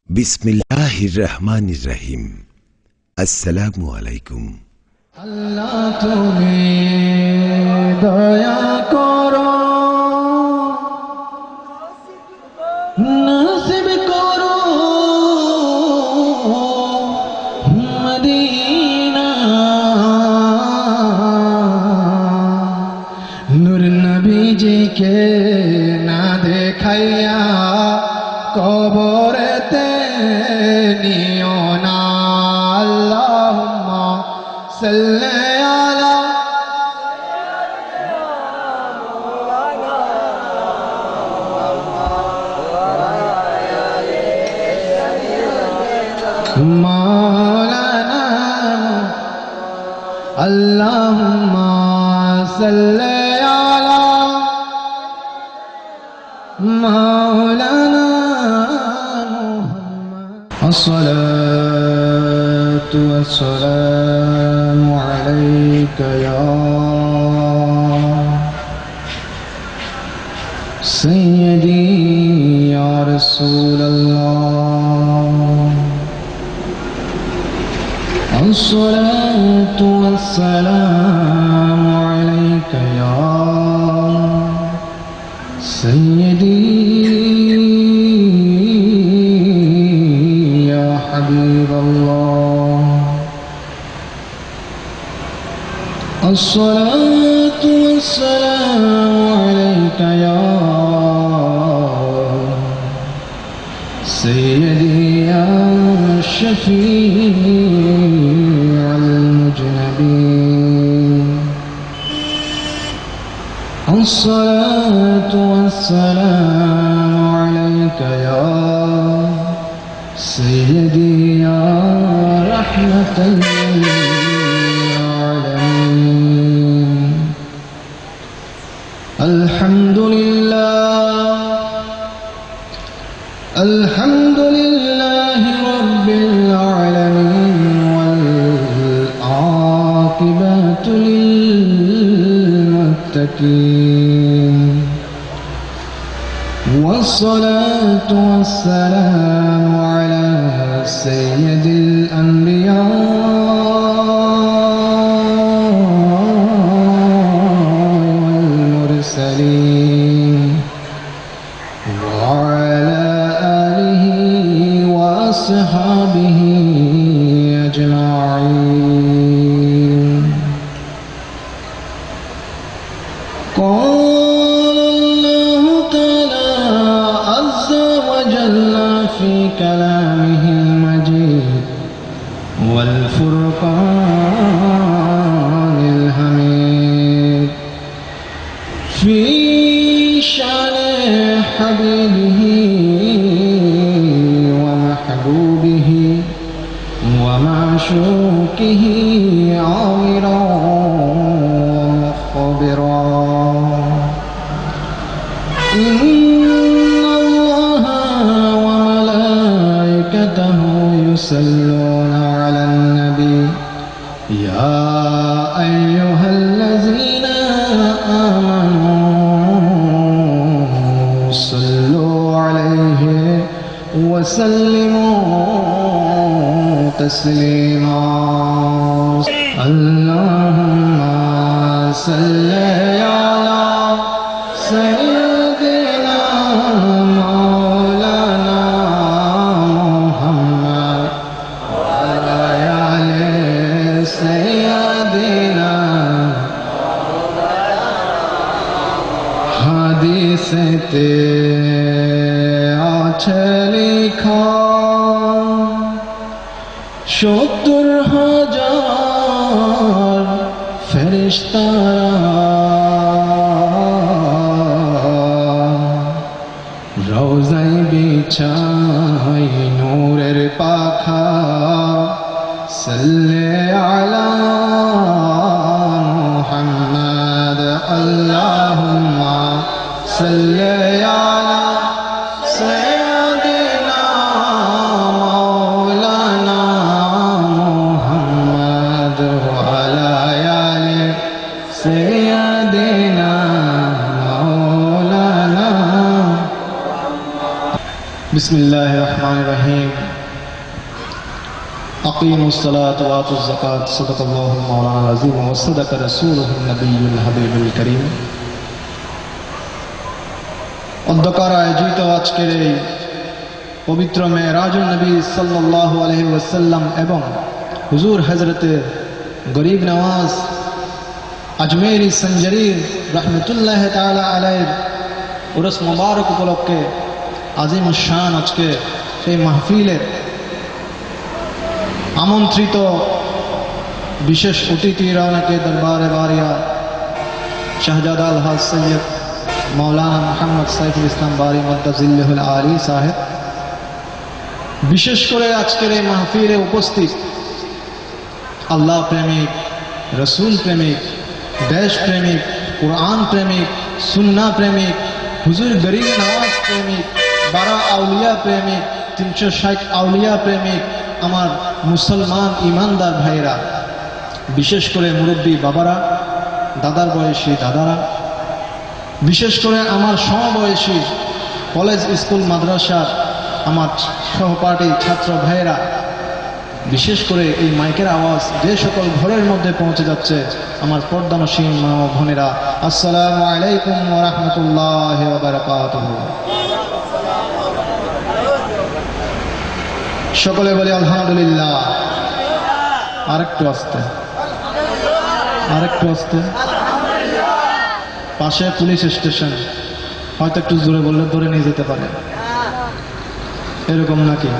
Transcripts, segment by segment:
বিসমিল্লাহির রহমানির রহিম। আসসালামু আলাইকুম। আল্লাহ তুমি দয়া করো, নসিব করো মদিনা। নূর নবীজিকে না দেখাইয়া কবরেতে নিও না। আল্লাহুম্মা সাল্লি আলা মাওলানা। আল্লাহুম্মা সাল্লি আলা মাওলানা মুহাম্মদ। আসসালাতু ওয়াসসালামু আলাইকা ইয়া সাইয়্যিদি ইয়া রাসূলুল্লাহ। الصلاة والسلام عليك يا سيدي يا حبيب الله. الصلاة والسلام عليك يا سيدي يا شفيع المذنبين. الصلاة والسلام عليك يا سيدي يا رحمة للعالمين. الحمد لله، الحمد لله رب العالمين، والعاقبة للمتقين، والصلاة والسلام على سيد الأنبياء والمرسلين، وعلى آله وأصحابه أجمعين. قال الله تعالى عز وجل في كلامه المجيد والفرقان الحميد في شأن حبيبه ومحبوبه ومعشوقه عامرا ومخبرا. إن الله وملائكته يصلون على النبي يا أيها الذين آمنوا صلوا عليه وسلموا تسليما. اللهم صل على سيدنا مولانا محمد وعلى آل سيدنا হাদিসেতে আছে লেখা ৭০,০০০ ফেরেশতারা রওজায় বিছাই নূরের পাখা। সাল্লি আলা মুহাম্মদ। আল্লাহুম্মা সাল্লি আলা সাইয়্যিদিনা মাওলানা মুহাম্মদ ওয়া আলা আলি সাইয়্যিদিনা মাওলানা। বিসমিল্লাহির রহমানির রহিম। الرحيم أقيموا الصلاة وآتوا الزكاة صدق الله المولانا العظيم وصدق رسوله النبي الحبيب الكريم অধ্যকার আয়োজিত আজকের এই পবিত্র মেরাজুন নবী সাল্লাল্লাহু আলাইহি ওয়াসাল্লাম এবং হুজুর হযরতে গরিব নওয়াজ আজমেরি সঞ্জরি রহমতুল্লাহ তাআলা আলাইহির উরস মুবারক উপলক্ষে আজিম শান আজকে এই মাহফিলের আমন্ত্রিত বিশেষ অতিথি রওনাকে দরবারে বারিয়া শাহজাদা আলহাজ সৈয়দ মৌলানা মোহাম্মদ সাইফুল ইসলাম বারি মুদ্দাজিল্লাহুল আলী সাহেব, বিশেষ করে আজকের এই মাহফিলে উপস্থিত আল্লাহ প্রেমিক, রসুল প্রেমিক, দেশ প্রেমিক, কোরআন প্রেমিক, সুন্নাহ প্রেমিক, হুজুর গরিব নওয়াজ প্রেমিক, 12 আউলিয়া প্রেমিক, 360 আউলিয়া প্রেমিক, আমার মুসলমান ইমানদার ভাইরা, বিশেষ করে মুরব্বী বাবারা, দাদার বয়সী দাদারা, বিশেষ করে আমার সমবয়সী কলেজ স্কুল মাদ্রাসার আমার সহপাঠী ছাত্র ভাইয়েরা, বিশেষ করে এই মাইকের আওয়াজ যে সকল ঘরের মধ্যে পৌঁছে যাচ্ছে আমার পর্দানসীন মা ও বোনেরা, আসসালামু আলাইকুম ওয়া রাহমাতুল্লাহি ওয়া বারাকাতুহু। সকলে বলি আলহামদুলিল্লাহ। আরেকটু আস্তে, আরেকটু আস্তে। পাশে পুলিশ স্টেশন, হয়তো একটু জোরে বললে ধরে নিয়ে যেতে পারে, এরকম নাকি?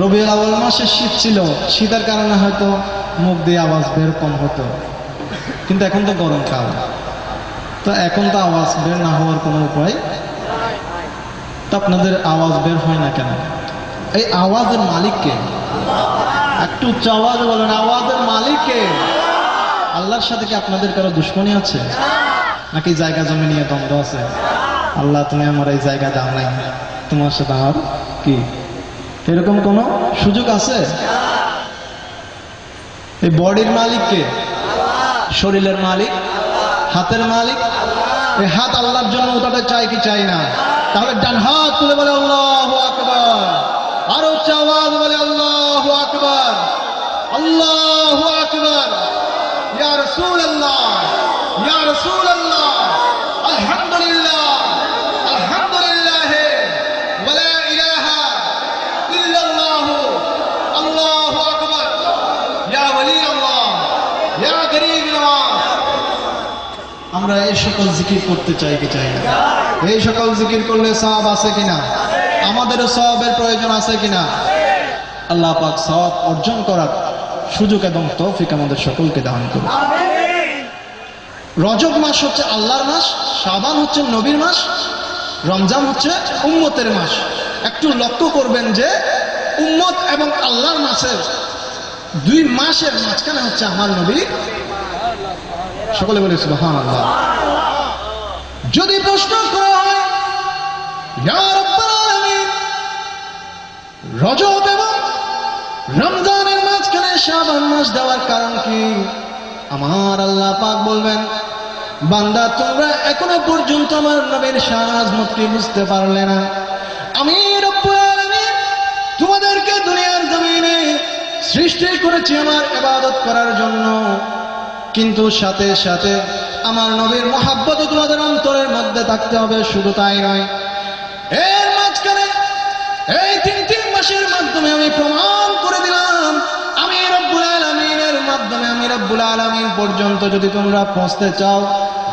রবিউল আউয়াল মাসে শীত ছিল, শীতের কারণে হয়তো মুখ দিয়ে আওয়াজ বের কম হতো, কিন্তু এখন তো গরমকাল, তো এখন তো আওয়াজ বের না হওয়ার কোনো উপায়। তো আপনাদের আওয়াজ বের হয় না কেন? এই আওয়াজের মালিককে একটু উচ্চ আওয়াজে বলেন, আওয়াজের মালিককে। আল্লাহর সাথে কি আপনাদের কারো দুশ্মনী আছে, নাকি জায়গা জমি নিয়ে দ্বন্দ্ব আছে? আল্লাহ তুমি আমার এই জায়গা দাও নাই, তোমার সাথে আমার কি এরকম কোন সুযোগ আছে? এই বডির মালিক কে? শরীরের মালিক, হাতের মালিক। এই হাত আল্লাহর জন্য ওটাতে চাই কি চাই না? তাহলে ডান হাত তুলে বলে আল্লাহু আকবার, আরো উচ্চ আওয়াজ বলে আল্লাহু আকবার, আল্লাহু আকবার। ইয়া রাসূলুল্লাহ, ইয়া রাসূলুল্লাহ, আলহামদুলিল্লাহ, আলহামদুলিল্লাহ, ওয়া লা ইলাহা ইল্লাল্লাহ, আল্লাহু আকবার, ইয়া ওয়ালি আল্লাহ, ইয়া গরীব নওয়াজ। আমরা এই সকল জিকির করতে চাই কি চাই না? এই সকল জিকির করলে সওয়াব আছে কিনা? আমাদেরও সওয়াবের প্রয়োজন আছে কিনা? আল্লাহ পাক সওয়াব অর্জন করার সুযোগ এবং তৌফিক আমাদের সকলকে দান করুন। রজব মাস হচ্ছে আল্লাহর মাস, শাবান হচ্ছে নবীর মাস, রমজান হচ্ছে উম্মতের মাস। একটু লক্ষ্য করবেন যে উম্মত এবং আল্লাহর মাসের 2 মাসের মাঝখানে হচ্ছে আমার নবী। সকলে বলে সুবহানাল্লাহ। যদি প্রশ্ন করা হয় ইয়া রাব্বাল আলামিন, রজব এবং রমজানের মাঝখানে শাবান মাস দেওয়ার কারণ কি? আমার আল্লাহ পাক বলবেন, বান্দা তোমরা এখনো পর্যন্ত আমার নবীর শান আজমতকে বুঝতে পারলে না। আমি রব্বুল আলামিন তোমাদেরকে দুনিয়ার জমিনে সৃষ্টি করেছি আমার ইবাদত করার জন্য, কিন্তু সাথে সাথে আমার নবীর মহব্বত তোমাদের অন্তরের মধ্যে থাকতে হবে। শুধু তাই নয়, এর মাঝখানে এই 3 মাসের মাধ্যমে আমি প্রমাণ করে দিলাম, আমি রব্বুল আলামিনের মাধ্যমে আমি রব্বুল আলামিন পর্যন্ত যদি তোমরা পৌঁছতে চাও,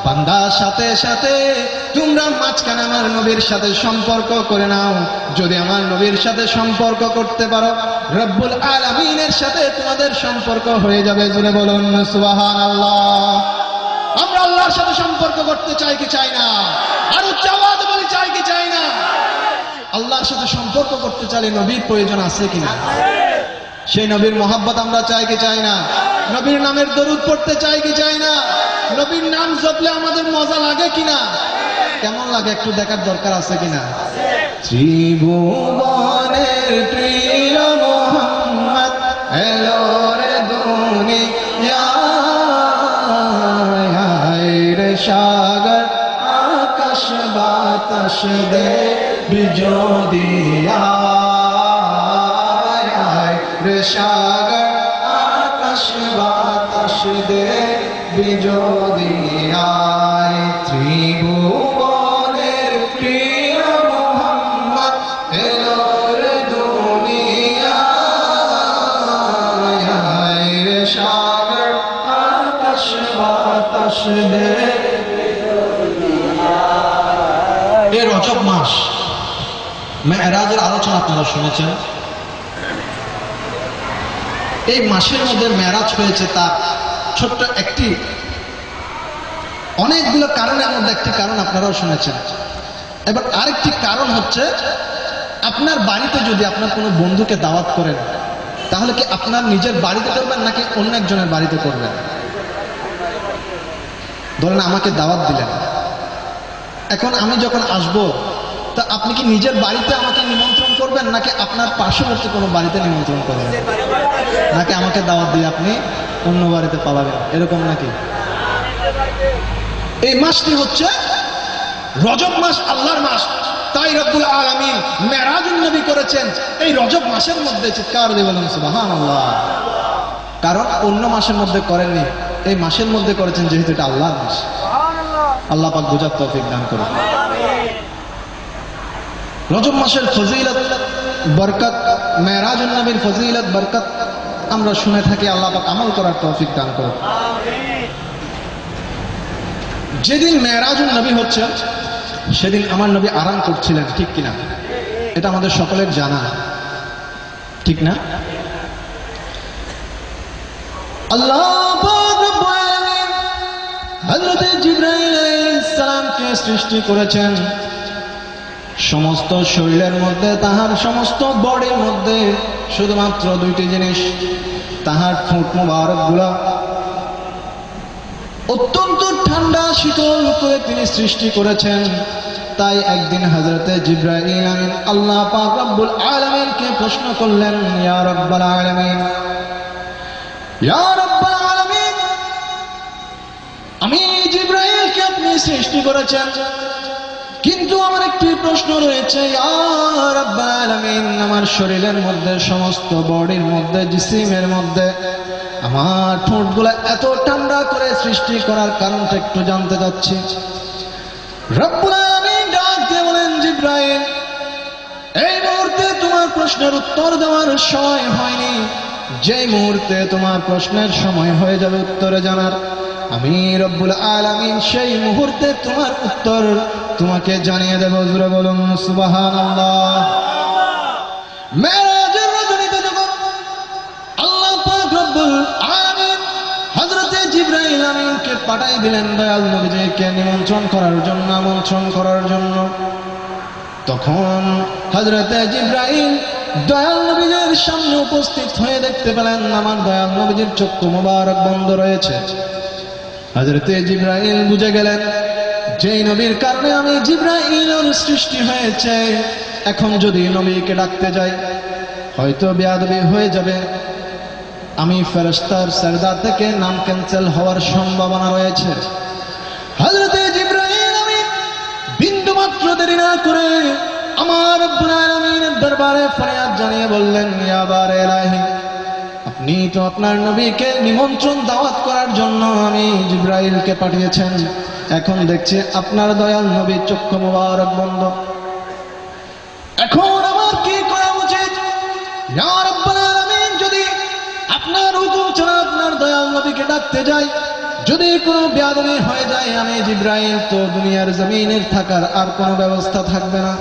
বান্দার সাথে সাথে তোমরা মাঝখানে আমার নবীর সাথে সম্পর্ক করে নাও। যদি আমার নবীর সাথে সম্পর্ক করতে পারো, রব্বুল আলামিনের সাথে তোমাদের সম্পর্ক হয়ে যাবে। জোরে বলুন সুবহানাল্লাহ। আমরা আল্লাহর সাথে সম্পর্ক করতে চাই কি চাই না? আর উচ্চ আওয়াজে বলি চাই কি চাই না? আল্লাহর সাথে সম্পর্ক করতে চাইলে নবীর প্রয়োজন আছে কিনা? সেই নবীর মহব্বত আমরা চাই কি চাই না? নবীর নামের দরুদ পড়তে চাই কি চাই না? নবীর নাম জপলে আমাদের মজা লাগে কিনা? কেমন লাগে একটু দেখার দরকার আছে কিনা? ত্রিভুবনের প্রিয় মুহাম্মদ এলো রে দুনিয়ায়, রে সাগর আকাশ বাতাস দে বিজোদিয়া রে সাগর আকাশ বাতাস দে বিজোদিয়ায় ত্রিভুবনের প্রিয় মোহাম্মদ এলো রে দুনিয়ায় রে সাগর আকাশ বাতাস দে। এই রজব মাস মেরাজের আলোচনা আপনারা শুনেছেন। এই মাসের মধ্যে মেরাজ হয়েছে তার ছোট্ট একটি অনেকগুলো কারণের মধ্যে একটি কারণ আপনারাও শুনেছেন। এবার আরেকটি কারণ হচ্ছে আপনার বাড়িতে যদি আপনার কোনো বন্ধুকে দাওয়াত করেন তাহলে কি আপনার নিজের বাড়িতে করবেন নাকি অন্য একজনের বাড়িতে করবেন? ধরেন আমাকে দাওয়াত দিলেন, এখন আমি যখন আসব তা আপনি কি নিজের বাড়িতে আমাকে নিমন্ত্রণ করবেন নাকি আপনার পার্শ্ববর্তী কোনো বাড়িতে নিমন্ত্রণ করবেন, নাকি আমাকে দাওয়াত দিয়ে আপনি অন্য বাড়িতে পালাবেন, এরকম নাকি? এই মাসটি হচ্ছে রজব মাস, আল্লাহর মাস। তাই রব্বুল আলামিন মেরাজুন নবী করেছেন এই রজব মাসের মধ্যে। চিৎকার দিয়ে বলেন সুবহানাল্লাহ। কারণ অন্য মাসের মধ্যে করেননি, এই মাসের মধ্যে করেছেন যেহেতু এটা আল্লাহর মাস। আল্লাহ পাক বুঝার তৌফিক দান করুন। রজব মাসের ফজিলত বরকত, মেরাজুন নবীর ফজিলত বরকত আমরা শুনে থাকি। আল্লাহ পাক আমল করার তৌফিক দান করুন। যেদিন মেরাজুন নবী হচ্ছে সেদিন আমার নবী আরাম করছিলেন, ঠিক কিনা? এটা আমাদের সকলের জানা, ঠিক না? আল্লাহ পাক রব্বুল আলামিন হযরত জিবরাইল আলাইহিস সালামকে সৃষ্টি করেছেন। সমস্ত শরীরের মধ্যে, তাহার সমস্ত বডির মধ্যে শুধুমাত্র দুইটি জিনিস, তাহার ঠোঁট মোবারক গুলা অত্যন্ত ঠান্ডা শীতল করে তিনি সৃষ্টি করেছেন। তাই একদিন হযরতে জিবরাইল আমিন আল্লাহ পাক রব্বুল আলামিনকে প্রশ্ন করলেন, ইয়া রাব্বাল আলামিন, ইয়া রাব্বাল আলামিন, আমি জিবরাইলকে আপনি সৃষ্টি করেছেন, কিন্তু আমার একটি প্রশ্ন রয়েছে। ইয়া রাব্বাল আলামিন, আমার শরীরের মধ্যে, সমস্ত বডির মধ্যে, জিসিমের মধ্যে আমার ঠোঁটগুলো এত ঠান্ডা করে সৃষ্টি করার কারণটা একটু জানতে চাচ্ছি। রব্বুল আলামিন ডাক দিয়ে বলেন, জিবরাইল, এই মুহূর্তে তোমার প্রশ্নের উত্তর দেওয়ার সময় হয়নি। যে মুহূর্তে তোমার প্রশ্নের সময় হয়ে যাবে উত্তরে জানার, আমি রব্বুল আলামিন সেই মুহূর্তে তোমার উত্তর তোমাকে জানিয়ে দেব। জোরে বলুন সুবহানাল্লাহ। মেরাজের রজনীতে যখন আল্লাহ পাক রব্বুল আলামিন হযরতে জিবরাইল আমিনকে পাঠাই দিলেন দয়াল নবীজিকে নিমন্ত্রণ করার জন্য, আমন্ত্রণ করার জন্য, তখন হযরতে জিবরাইল দয়াল নবীজির সামনে উপস্থিত হয়ে দেখতে পেলেন আমার দয়াল নবীজির চক্ষু মোবারক বন্ধ রয়েছে। হযরতে জিবরাইল বুঝে গেলেন যেই নবীর কারণে আমি জিবরাইলের সৃষ্টি হয়েছে, এখন যদি নবীকে ডাকতে যাই হয়তো বেয়াদবি হয়ে যাবে, আমি ফেরেশতার সরদার থেকে নাম ক্যান্সেল হওয়ার সম্ভাবনা রয়েছে। হযরতে জিবরাইল আমিন বিন্দুমাত্র দেরি না করে আমার রব্বুল আলামিনের দরবারে ফরিয়াদ জানিয়ে বললেন, ইয়া বার ইলাহি, আপনি তো আপনার নবীকে নিমন্ত্রণ দাওয়াত করার জন্য আমি জিবরাইলকে পাঠিয়েছেন, এখন দেখছি আপনার দয়াল নবীর চক্ষু মোবারক বন্ধ, এখন আমার কি করা উচিত? ইয়া রাব্বুল আলামিন, যদি আপনার হুকুম ছাড়া আপনার দয়াল নবীকে ডাকতে যাই, যদি কোনো বেয়াদবি হয়ে যায়, আমি জিবরাইল তো দুনিয়ার জমিনের থাকার আর কোনো ব্যবস্থা থাকবে না।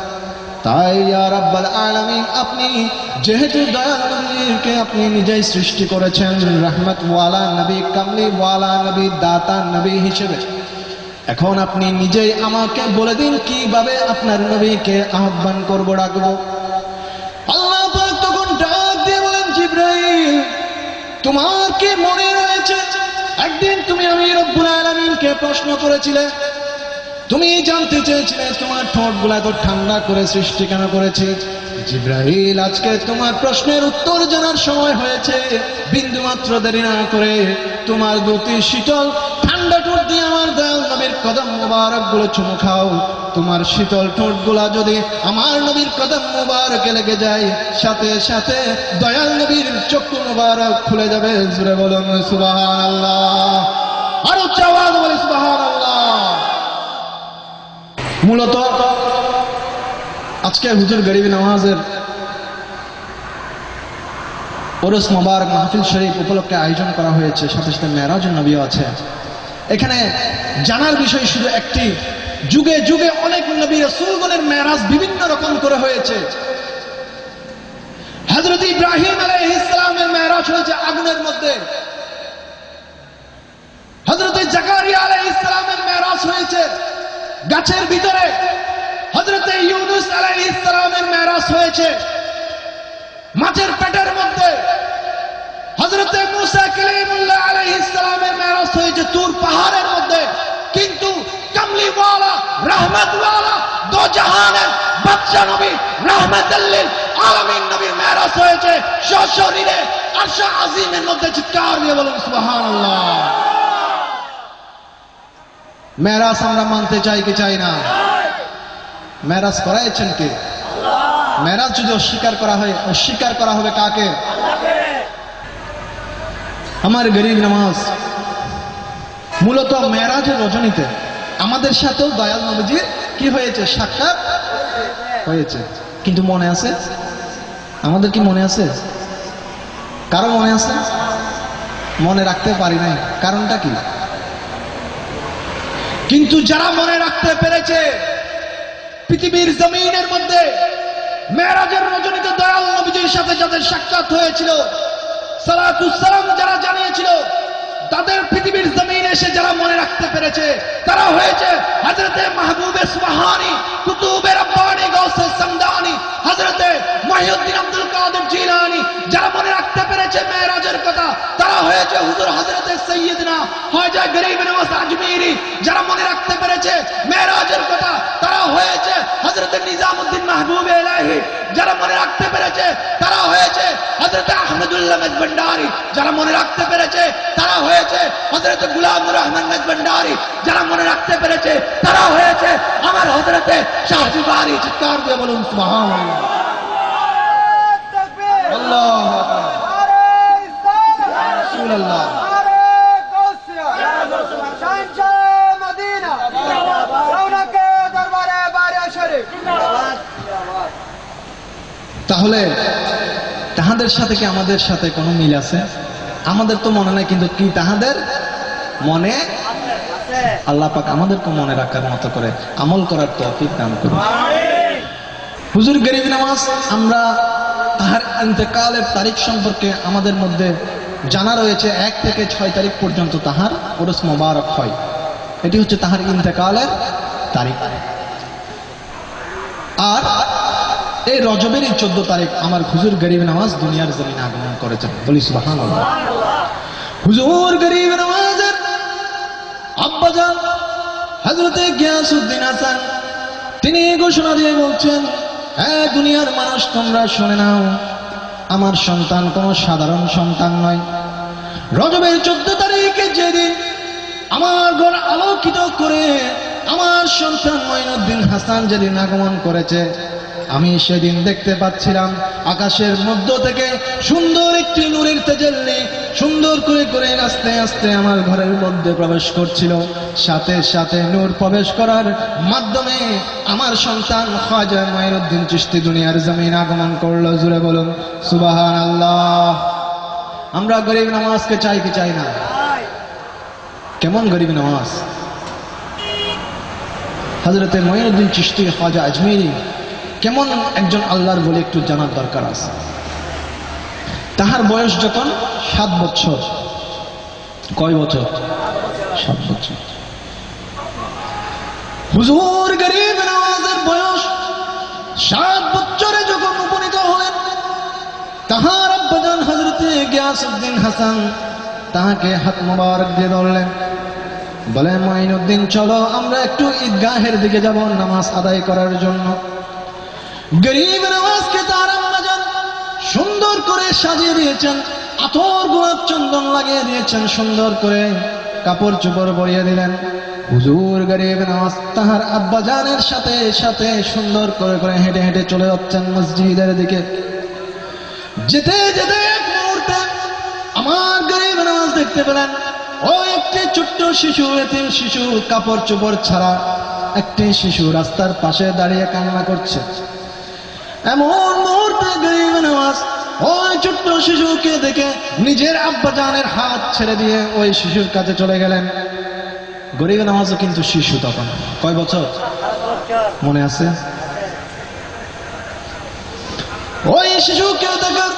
তাই ইয়া রাব্বুল আলামিন, আপনি যেহেতু দয়াল নবীকে আপনি নিজেই সৃষ্টি করেছেন রহমত ওয়ালা নবী, কামলি ওয়ালা নবী, দাতা নবী হিসেবে, এখন আপনি নিজেই আমাকে বলে দিন কিভাবে আপনার নবীকে আহ্বান করব, ডাকবো। আল্লাহ পাক তখন ডাক দিয়ে বলেন, জিবরাইল, তোমার কি মনে রয়েছে একদিন তুমি আমি রব্বুল আলামিনকে প্রশ্ন করেছিলে, তুমি জানতে চেয়েছিলে তোমার ঠোঁটগুলো এত ঠান্ডা করে সৃষ্টি কেন করেছে? জিবরাইল, আজকে তোমার প্রশ্নের উত্তর জানার সময় হয়েছে। বিন্দুমাত্র দেরি না করে তোমার দুটি শীতল ঠান্ডা ঠোঁট দিয়ে আমার দয়াল নবীর কদম মুবারক গুলো চুমু খাও, তোমার শীতল ঠোঁট গুলা যদি আমার নবীর কদম মুবারকে লেগে যায়, সাথে সাথে দয়াল নবীর চক্ষু মুবারক খুলে যাবে। জোরে বলুন সুবহানাল্লাহ, আর উচ্চ আওয়াজ বলে সুবহানাল্লাহ। মূলত আজকে হুজুর গরিব নওয়াজের ওরস মোবারক মাহফিল শরীফ উপলক্ষে আয়োজন করা হয়েছে, সাথে সাথে মেরাজুন নবীও আছে। এখানে জানার বিষয় শুধু একটি, যুগে যুগে অনেক নবী রাসূলগণের মেরাজ বিভিন্ন রকম করে হয়েছে। হযরত ইব্রাহিম আলাইহিস সালামের মেরাজ হয়েছে আগুনের মধ্যে, হযরত জাকারিয়া আলাইহিস সালামের মেরাজ হয়েছে গাছের ভিতরে, হযরত ইউনূস আলাইহিস সালামের মেরাজ হয়েছে মাছের পেটের মধ্যে, হযরত মূসা কালিমুল্লাহ আলাইহিস সালামের মেরাজ হয়েছে তুর পাহাড়ের মধ্যে। কিন্তু কামলিওয়ালা রহমতওয়ালা দো জাহানের বাদশা নবী রাহমাতুল লিল আলামিন নবীর মেরাজ হয়েছে সশরীরে আরশ আজিমের মধ্যে। চিৎকার দিয়ে বলুন সুবহানাল্লাহ। মেরাজ আমরা মানতে চাই কি চাই না? মেরাজ করাইছেন কে? মেরাজ যদি অস্বীকার করা হয়, অস্বীকার করা হবে কাকে? আমার গরিব নামাজ মূলত মেরাজের রজনীতে আমাদের সাথেও দয়াল নবীজির কি হয়েছে? সাক্ষাৎ হয়েছে। কিন্তু মনে আছে? আমাদের কি মনে আছে? কারো মনে আছে? মনে রাখতে পারি নাই। কারণটা কি? কিন্তু যারা মনে রাখতে পেরেছে, পৃথিবীর জমিনের মধ্যে মেরাজের রজনীতে দয়াল নবীজির সাথে যাদের সাক্ষাৎ হয়েছিল, সালাতুস সালাম যারা জানিয়েছিল, তাদের পৃথিবীর জমিনে এসে যারা মনে রাখতে পেরেছে, তারা হয়েছে হযরতে মাহবুবে সুবহানী, কুতুবে রব্বানী, গাউসে সামদানি, হযরতে মুহিউদ্দিন আব্দুল কাদের জিলানী। যারা মনে রাখতে পেরেছে মেরাজের কথা, তারা হয়েছে হুজুর হযরতে সাইয়্যিদনা খাজা গরিব নওয়াজ আজমিরি। যারা মনে রাখতে পেরেছে মেরাজের কথা, তারা হয়েছে হযরতে নিজামউদ্দিন মাহবুবে ইলাহি। যারা মনে রাখতে পেরেছে, তারা হয়েছে হযরতে আহমদুল্লাহ মেজভান্ডারী। যারা মনে রাখতে পেরেছে, তারা হয়েছে হযরতে গুলামুর রহমান মেজভান্ডারী। যারা মনে রাখতে পেরেছে, তারা হয়েছে আমার হযরতে শাহজি বারী। চিৎকার দিয়ে বলুন সুবহানাল্লাহ। আল্লাহু আকবার, রাসূলুল্লাহ। তাহলে তাহাদের সাথে কি আমাদের সাথে কোনো মিল আছে? আমাদের তো মনে নাই, কিন্তু কি তাহাদের মনে? আল্লাহ পাক আমাদেরকে মনে রাখার মতো করে আমল করার তৌফিক দান করুন। হুজুর গরিব নামাজ, আমরা তাহার ইন্তেকালের তারিখ সম্পর্কে আমাদের মধ্যে জানা রয়েছে 1 থেকে 6 তারিখ পর্যন্ত তাহার ওরস মোবারক হয়। এটি হচ্ছে তাহার ইন্তেকালের তারিখ। আর এই রজবের 14 তারিখ আমার হুজুর গরিব নামাজ দুনিয়ার জমিনে আগমন করেছেন। বলি সুবহানাল্লাহ। হুজুর গরিব নামাজের আব্বাজান হযরতে গিয়াসউদ্দিন হাসান তিনি ঘোষণা দিয়ে বলছেন, হ্যাঁ দুনিয়ার মানুষ তোমরা শুনে নাও, আমার সন্তান কোনো সাধারণ সন্তান নয়। রজবের 14 তারিখে যেদিন আমার ঘর আলোকিত করে আমার সন্তান মঈনুদ্দিন হাসান যেদিন আগমন করেছে, আমি সেদিন দেখতে পাচ্ছিলাম আকাশের মধ্য থেকে সুন্দর একটি নূরের তেজাল্লি সুন্দর করে করে আস্তে আস্তে আমার ঘরের মধ্যে প্রবেশ করছিল। সাথে সাথে নূর প্রবেশ করার মাধ্যমে আমার সন্তান খাজা মঈনুদ্দিন চিশতি দুনিয়ার জমিন আগমন করলো। জুড়ে বলুন সুবহানাল্লাহ। আমরা গরিব নামাজকে চাই কি চাই না? কেমন গরিব নামাজ? হযরতে মঈনুদ্দিন চিশতি খাজা আজমিরি কেমন একজন আল্লাহর বলে একটু জানার দরকার আছে। তাহার বয়স যখন 7 বছর। কয় বছর? 7 বছর। হুজুর গরিব নওয়াজের বয়স 7 বছরে যখন উপনীত হলেন, তাহার আব্বাজান হযরতে গিয়াসউদ্দিন হাসান তাহাকে হাত মোবারক দিয়ে ধরলেন, বলেন মঈনুদ্দিন চলো আমরা একটু ঈদগাহের দিকে যাব নামাজ আদায় করার জন্য। গরিব নওয়াজকে তার আম্মাজান সুন্দর করে সাজিয়ে দিয়েছেন, আতর গোলাপ চন্দন লাগিয়ে দিয়েছেন সুন্দর করে। কাপড় চোপড় পরিয়ে দিলেন। হুজুর গরিব নওয়াজ তাহার আব্বাজানের সাথে সাথে সুন্দর করে করে হেঁটে হেঁটে চলে যাচ্ছেন মসজিদের দিকে। যেতে যেতে এক মুহূর্তে আমার গরিব নওয়াজ দেখতে পেলেন ও একটি ছোট্ট শিশু, এতিম শিশু, কাপড় চোপড় ছাড়া একটি শিশু রাস্তার পাশে দাঁড়িয়ে কান্না করছে। এমন মুহূর্তে গরিব নওয়াজ ওই ছোট্ট শিশুকে দেখে নিজের আব্বাজানের হাত ছেড়ে দিয়ে ওই শিশুর কাছে চলে গেলেন। গরিব নওয়াজও কিন্তু শিশু তখন, কয় বছর মনে আছে? ওই শিশুকে দেখার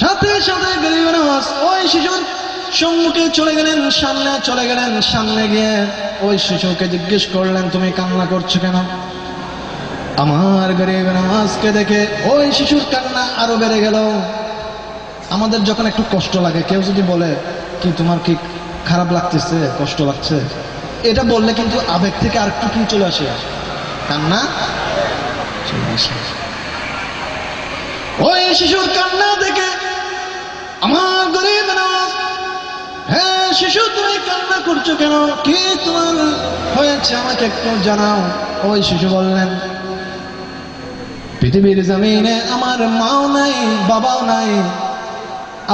সাথে সাথে গরিব নওয়াজ ওই শিশুর সম্মুখে চলে গেলেন, সামনে চলে গেলেন। সামনে গিয়ে ওই শিশুকে জিজ্ঞেস করলেন, তুমি কান্না করছো কেন? আমার গরিব নওয়াজকে দেখে ওই শিশুর কান্না আরো বেড়ে গেল। আমাদের যখন একটু কষ্ট লাগে, কেউ যদি বলে কি তোমার কি খারাপ লাগতেছে, কষ্ট লাগছে, এটা বললে কিন্তু আবেগ থেকে আর একটু কি চলে আসে, কান্না চলে আসে। ওই শিশুর কান্না দেখে আমার গরিব নওয়াজ, হ্যাঁ শিশু তুমি কান্না করছো কেন, কি তোমার হয়েছে আমাকে একটু জানাও। ওই শিশু বললেন, পৃথিবীর জমিনে আমার মাও নাই, বাবাও নাই,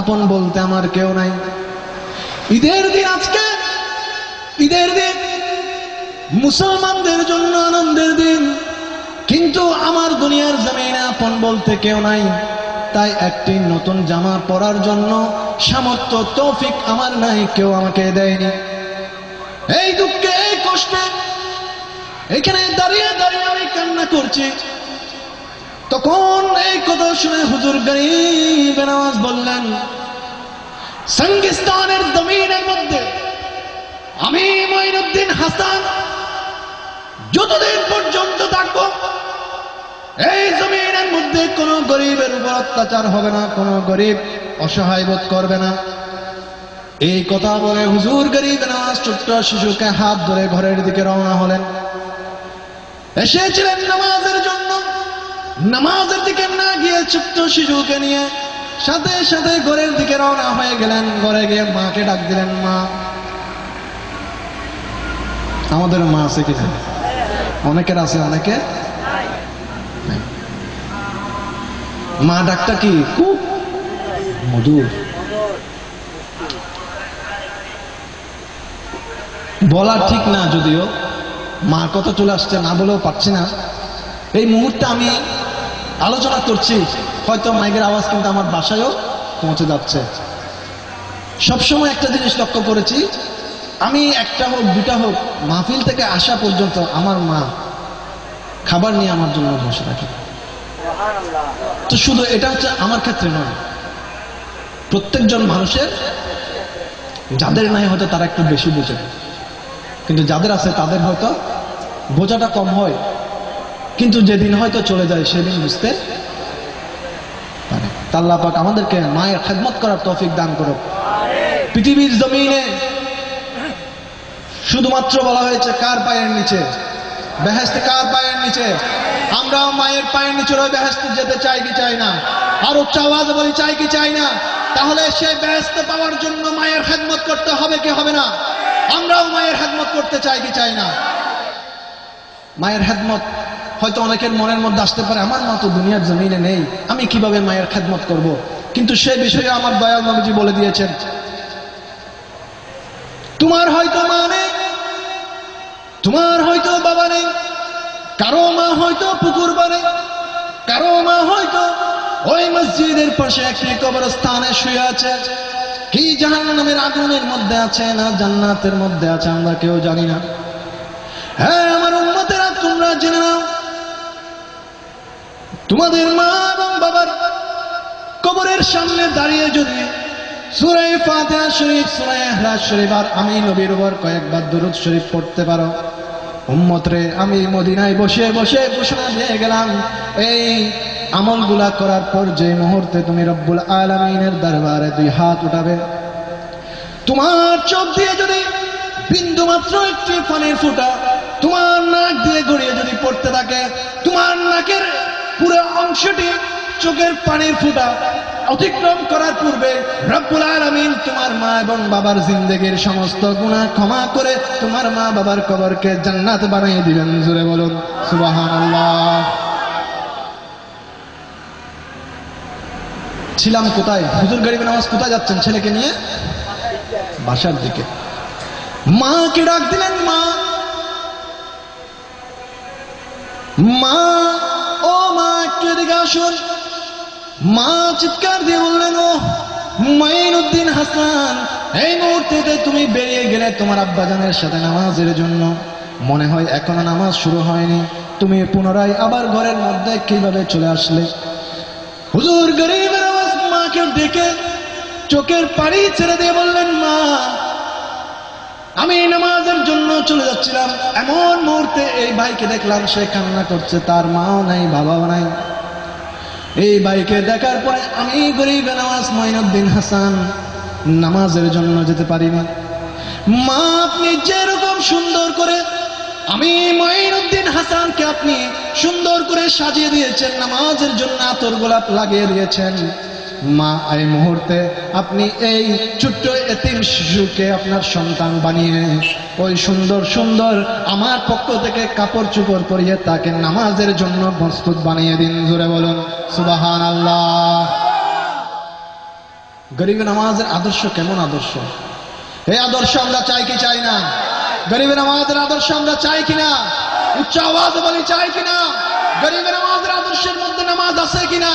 আপন বলতে আমার কেউ নাই। ঈদের দিন আজকে, ঈদের দিন মুসলমানদের জন্য আনন্দের দিন, কিন্তু আমার দুনিয়ার জমিনে আপন বলতে কেউ নাই। তাই একটি নতুন জামা পরার জন্য সামর্থ্য তৌফিক আমার নাই, কেউ আমাকে দেয়নি। এই দুঃখে এই কষ্টে এখানে দাঁড়িয়ে দাঁড়িয়ে আমি কান্না করছি। তখন এই কথা শুনে হুজুর গরিব নওয়াজ বললেন, সঙ্গিস্তানের জমিনের মধ্যে আমি মঈনুদ্দিন হাসান যতদিন পর্যন্ত থাকবো এই জমিনের মধ্যে কোনো গরিবের উপর অত্যাচার হবে না, কোনো গরিব অসহায় বোধ করবে না। এই কথা বলে হুজুর গরিব নওয়াজ ছোট্ট শিশুকে হাত ধরে ঘরের দিকে রওনা হলেন। এসেছিলেন নামাজের জন্য, নামাজের দিকে না গিয়ে ছোট্ট শিশুকে নিয়ে সাথে সাথে ঘরের দিকে রওনা হয়ে গেলেন। ঘরে গিয়ে মাকে ডাক দিলেন, মা। আমাদের মা আছে কিনা? অনেকের আছে, অনেকে মা ডাকটা কি খুব মধুর, বলা ঠিক না, যদিও মার কথা চলে আসছে, না বলেও পারছি না। এই মুহূর্তে আমি আলোচনা করছি, হয়তো মাইকের আওয়াজ কিন্তু আমার বাসায়ও পৌঁছে যাচ্ছে। সবসময় একটা জিনিস লক্ষ্য করেছি, আমি একটা হোক দুটা হোক মাহফিল থেকে আসা পর্যন্ত আমার মা খাবার নিয়ে আমার জন্য বসে থাকে। তো শুধু এটা হচ্ছে আমার ক্ষেত্রে নয়, প্রত্যেকজন মানুষের, যাদের নাই হয়তো তারা একটু বেশি বোঝে, কিন্তু যাদের আছে তাদের হয়তো বোঝাটা কম হয়, কিন্তু যেদিন হয়তো চলে যায় সেদিন বুঝতে পারে। আল্লাহ পাক আমাদেরকে মায়ের খেদমত করার তৌফিক দান করুক। পৃথিবীর জমিনে শুধুমাত্র বলা হয়েছে কার পায়ের নিচে? বেহেশতে কার পায়ের নিচে? আমরা মায়ের পায়ের নিচে ওই বেহেশতে যেতে চাই কি চাই না? আর উচ্চ আওয়াজে বলি চাই কি চাই না? তাহলে সেই বেহেশতে পাওয়ার জন্য মায়ের খেদমত করতে হবে কি হবে না? আমরাও মায়ের খেদমত করতে চাই কি চাই না? মায়ের খেদমত হয়তো অনেকের মনের মধ্যে আসতে পারে, আমার মা তো দুনিয়ার জমিনে নেই, আমি কিভাবে মায়ের খেদমত করব? কিন্তু সেই বিষয়ে আমার দয়াল নবীজি বলে দিয়েছেন, তোমার হয়তো মা নেই, তোমার হয়তো বাবা নেই, কারো মা হয়তো পুকুর পাড়ে, কারো মা হয়তো ওই মসজিদের পাশে একটি কবরস্থানে শুয়ে আছে, কি জাহান্নামের আগুনের মধ্যে আছে না জান্নাতের মধ্যে আছে আমরা কেউ জানি না। হ্যাঁ আমার উম্মতেরা, তোমরা জেনে নাও, তোমাদের মা এবং বাবার কবরের সামনে দাঁড়িয়ে যদি সূরা ফাতিহা শরীফ, সূরা ইখলাস শরীফ আর আমি নবীর উপর কয়েকবার দরুদ শরীফ পড়তে পারো, উম্মত রে, আমি মদিনায় বসে বসে ঘোষণা দিয়ে গেলাম, এই আমলগুলা করার পর যে মুহূর্তে তুমি রব্বুল আলামিনের দরবারে দুই হাত উঠাবে, তোমার চোখ দিয়ে যদি বিন্দু মাত্র একটি পানির ফোঁটা তোমার নাক দিয়ে গড়িয়ে যদি পড়তে থাকে, তোমার নাকের পুরো অংশটি চোখের পানির ফোঁটা অতিক্রম করার পূর্বে রব্বুল আলামিন তোমার মা এবং বাবার জিন্দেগীর সমস্ত গুনাহ ক্ষমা করে তোমার মা বাবার কবরকে জান্নাত বানিয়ে দিবেন। জোরে বলুন সুবহানাল্লাহ। ছিলাম কোথায়? হুজুর গরিব নামাজ কোথায় যাচ্ছেন ছেলেকে নিয়ে? বাসার দিকে। মাকে ডাক দিলেন, মা, মা, ও মা, একটু এদিকে আসুন। মা চিৎকার দিয়ে বললেন, ও মাইনুদ্দিন হাসান, এই মুহূর্তে তুমি বেরিয়ে গেলে তোমার আব্বাজানের সাথে নামাজের জন্য। মনে হয় এখনো নামাজ শুরু হয়নি, তুমি পুনরায় আবার ঘরের মধ্যে কিভাবে চলে আসলে? হুজুর গরিব নামাজ মাকে ডেকে চোখের পানি ছেড়ে দিয়ে বললেন, মা, আমি নামাজের জন্য চলে যাচ্ছিলাম, এমন মুহূর্তে এই ভাইকে দেখলাম, সে কান্না করছে, তার মাও নাই বাবাও নাই। এই ভাইকে দেখার পরে আমি গরিব নামাজ মাইনুদ্দিন হাসান নামাজের জন্য যেতে পারিনি। মা, আপনি যেরকম সুন্দর করে আমি মাইনুদ্দিন হাসানকে আপনি সুন্দর করে সাজিয়ে দিয়েছেন, নামাজের জন্য আতর গোলাপ লাগিয়ে দিয়েছেন, মা, এই মুহূর্তে আপনি এই ছোট্ট এতিম শিশুকে আপনার সন্তান বানিয়ে ওই সুন্দর সুন্দর আমার পক্ষ থেকে কাপড় চোপড় পরিয়ে তাকে নামাজের জন্য প্রস্তুত বানিয়ে দিন। জোরে বলুন সুবহানাল্লাহ। গরিব নামাজের আদর্শ কেমন আদর্শ? এই আদর্শ আমরা চাই কি চাই না? গরিব নামাজের আদর্শ আমরা চাই কিনা? উচ্চ আওয়াজে বলি, চাই কিনা? গরিব নামাজের আদর্শের মধ্যে নামাজ আছে কিনা?